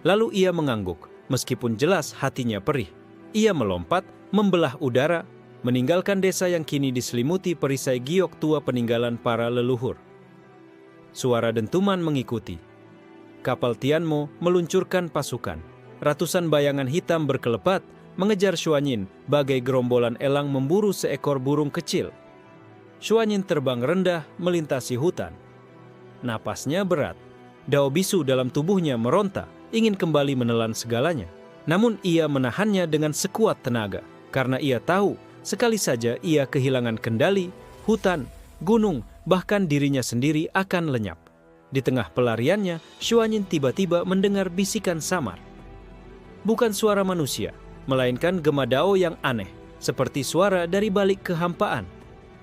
Lalu ia mengangguk, meskipun jelas hatinya perih. Ia melompat, membelah udara, meninggalkan desa yang kini diselimuti perisai giok tua peninggalan para leluhur. Suara dentuman mengikuti. Kapal Tianmo meluncurkan pasukan. Ratusan bayangan hitam berkelebat, mengejar Xuanyin bagai gerombolan elang memburu seekor burung kecil. Xuanyin terbang rendah melintasi hutan. Napasnya berat. Dao bisu dalam tubuhnya meronta, ingin kembali menelan segalanya. Namun ia menahannya dengan sekuat tenaga, karena ia tahu sekali saja ia kehilangan kendali, hutan, gunung, bahkan dirinya sendiri akan lenyap. Di tengah pelariannya, Xuanyin tiba-tiba mendengar bisikan samar. Bukan suara manusia, melainkan gema dao yang aneh, seperti suara dari balik kehampaan.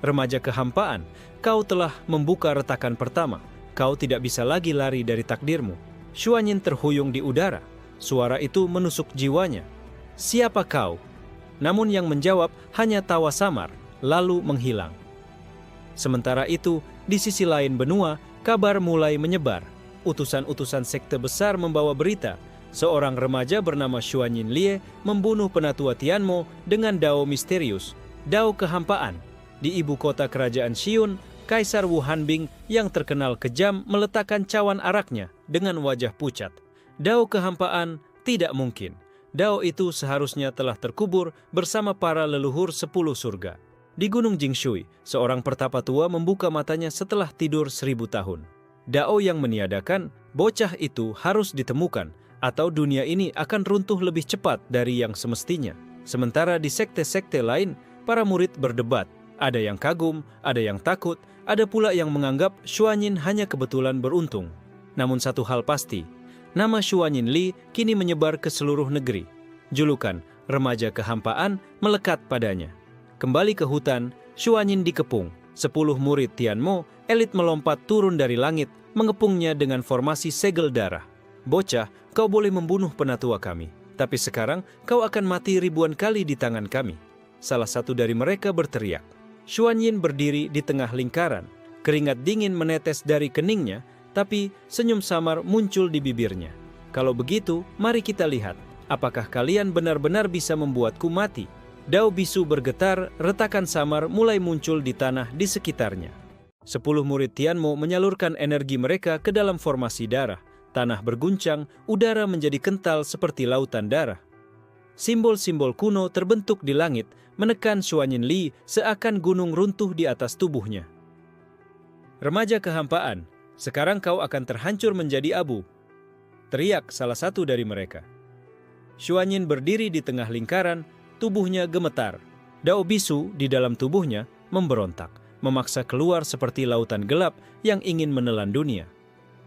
Remaja kehampaan, kau telah membuka retakan pertama. Kau tidak bisa lagi lari dari takdirmu. Xuanyin terhuyung di udara. Suara itu menusuk jiwanya. Siapa kau? Namun yang menjawab hanya tawa samar, lalu menghilang. Sementara itu, di sisi lain benua, kabar mulai menyebar. Utusan-utusan sekte besar membawa berita. Seorang remaja bernama Xuanyin Lie membunuh penatua Tianmo dengan dao misterius, dao kehampaan. Di ibu kota kerajaan Xiun, Kaisar Wu Hanbing yang terkenal kejam meletakkan cawan araknya dengan wajah pucat. Dao kehampaan tidak mungkin. Dao itu seharusnya telah terkubur bersama para leluhur 10 surga. Di Gunung Jingshui, seorang pertapa tua membuka matanya setelah tidur 1000 tahun. Dao yang meniadakan, bocah itu harus ditemukan atau dunia ini akan runtuh lebih cepat dari yang semestinya. Sementara di sekte-sekte lain, para murid berdebat. Ada yang kagum, ada yang takut, ada pula yang menganggap Xuanyin hanya kebetulan beruntung. Namun satu hal pasti, nama Xuanyin Li kini menyebar ke seluruh negeri. Julukan remaja kehampaan melekat padanya. Kembali ke hutan, Xuanyin dikepung. 10 murid Tianmo, elit melompat turun dari langit, mengepungnya dengan formasi segel darah. Bocah, kau boleh membunuh penatua kami, tapi sekarang kau akan mati ribuan kali di tangan kami. Salah satu dari mereka berteriak. Xuanyin berdiri di tengah lingkaran. Keringat dingin menetes dari keningnya, tapi senyum samar muncul di bibirnya. Kalau begitu, mari kita lihat, apakah kalian benar-benar bisa membuatku mati? Dao bisu bergetar, retakan samar mulai muncul di tanah di sekitarnya. 10 murid Tianmo menyalurkan energi mereka ke dalam formasi darah. Tanah berguncang, udara menjadi kental seperti lautan darah. Simbol-simbol kuno terbentuk di langit, menekan Xuanyin Li seakan gunung runtuh di atas tubuhnya. Remaja kehampaan, sekarang kau akan terhancur menjadi abu, teriak salah satu dari mereka. Xuanyin berdiri di tengah lingkaran, tubuhnya gemetar. Dao bisu di dalam tubuhnya memberontak, memaksa keluar seperti lautan gelap yang ingin menelan dunia.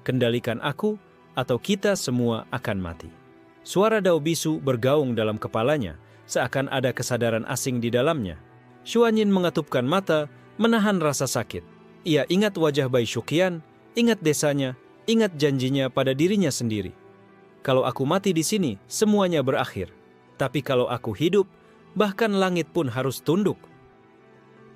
Kendalikan aku, atau kita semua akan mati. Suara Dao bisu bergaung dalam kepalanya, seakan ada kesadaran asing di dalamnya. Xuanyin mengatupkan mata, menahan rasa sakit. Ia ingat wajah Bai Shuqian, ingat desanya, ingat janjinya pada dirinya sendiri. Kalau aku mati di sini, semuanya berakhir. Tapi kalau aku hidup, bahkan langit pun harus tunduk.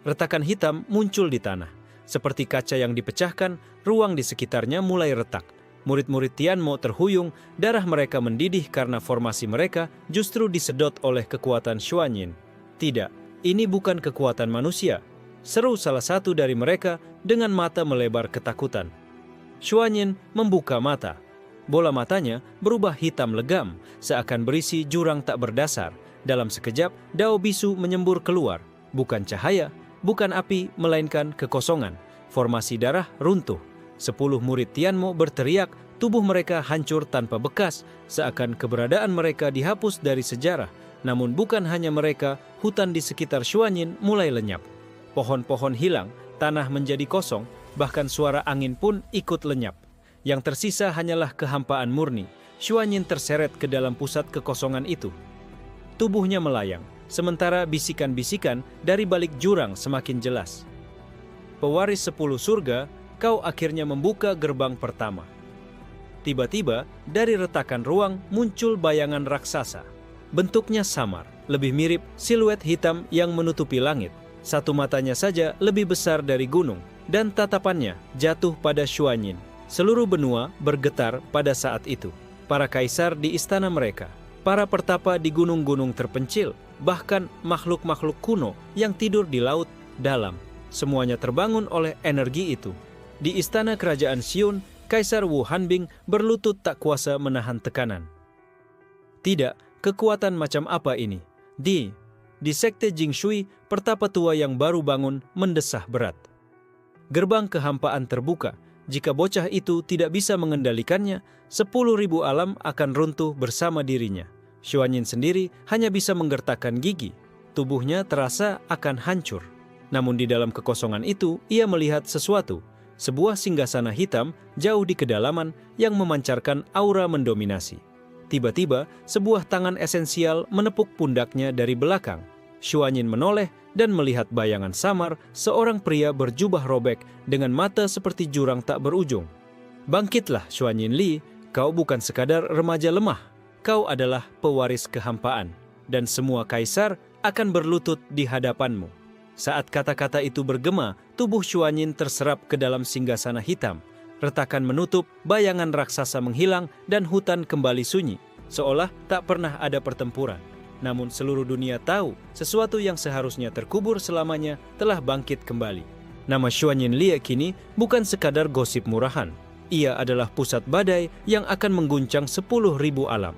Retakan hitam muncul di tanah. Seperti kaca yang dipecahkan, ruang di sekitarnya mulai retak. Murid-murid Tianmo terhuyung, darah mereka mendidih karena formasi mereka justru disedot oleh kekuatan Xuanyin. Tidak, ini bukan kekuatan manusia, seru salah satu dari mereka dengan mata melebar ketakutan. Xuanyin membuka mata. Bola matanya berubah hitam legam, seakan berisi jurang tak berdasar. Dalam sekejap, Dao bisu menyembur keluar. Bukan cahaya, bukan api, melainkan kekosongan. Formasi darah runtuh. 10 murid Tianmo berteriak, tubuh mereka hancur tanpa bekas, seakan keberadaan mereka dihapus dari sejarah. Namun bukan hanya mereka, hutan di sekitar Xuanyin mulai lenyap. Pohon-pohon hilang, tanah menjadi kosong, bahkan suara angin pun ikut lenyap. Yang tersisa hanyalah kehampaan murni. Xuanyin terseret ke dalam pusat kekosongan itu. Tubuhnya melayang, sementara bisikan-bisikan dari balik jurang semakin jelas. Pewaris 10 surga, kau akhirnya membuka gerbang pertama. Tiba-tiba, dari retakan ruang muncul bayangan raksasa. Bentuknya samar, lebih mirip siluet hitam yang menutupi langit. Satu matanya saja lebih besar dari gunung, dan tatapannya jatuh pada Xuanyin. Seluruh benua bergetar pada saat itu. Para kaisar di istana mereka, para pertapa di gunung-gunung terpencil, bahkan makhluk-makhluk kuno yang tidur di laut dalam. Semuanya terbangun oleh energi itu. Di istana kerajaan Xiun, Kaisar Wu Hanbing berlutut tak kuasa menahan tekanan. Tidak, kekuatan macam apa ini? Di sekte Jingshui, pertapa tua yang baru bangun mendesah berat. Gerbang kehampaan terbuka. Jika bocah itu tidak bisa mengendalikannya, 10.000 alam akan runtuh bersama dirinya. Xuanyin sendiri hanya bisa menggertakkan gigi. Tubuhnya terasa akan hancur. Namun di dalam kekosongan itu, ia melihat sesuatu. Sebuah singgasana hitam jauh di kedalaman yang memancarkan aura mendominasi. Tiba-tiba, sebuah tangan esensial menepuk pundaknya dari belakang. Xuanyin menoleh dan melihat bayangan samar seorang pria berjubah robek dengan mata seperti jurang tak berujung. Bangkitlah Xuanyin Li, kau bukan sekadar remaja lemah. Kau adalah pewaris kehampaan, dan semua kaisar akan berlutut di hadapanmu. Saat kata-kata itu bergema, tubuh Xuanyin terserap ke dalam singgasana hitam. Retakan menutup, bayangan raksasa menghilang, dan hutan kembali sunyi, seolah tak pernah ada pertempuran. Namun seluruh dunia tahu, sesuatu yang seharusnya terkubur selamanya telah bangkit kembali. Nama Xuanyin Li kini bukan sekadar gosip murahan. Ia adalah pusat badai yang akan mengguncang 10.000 alam.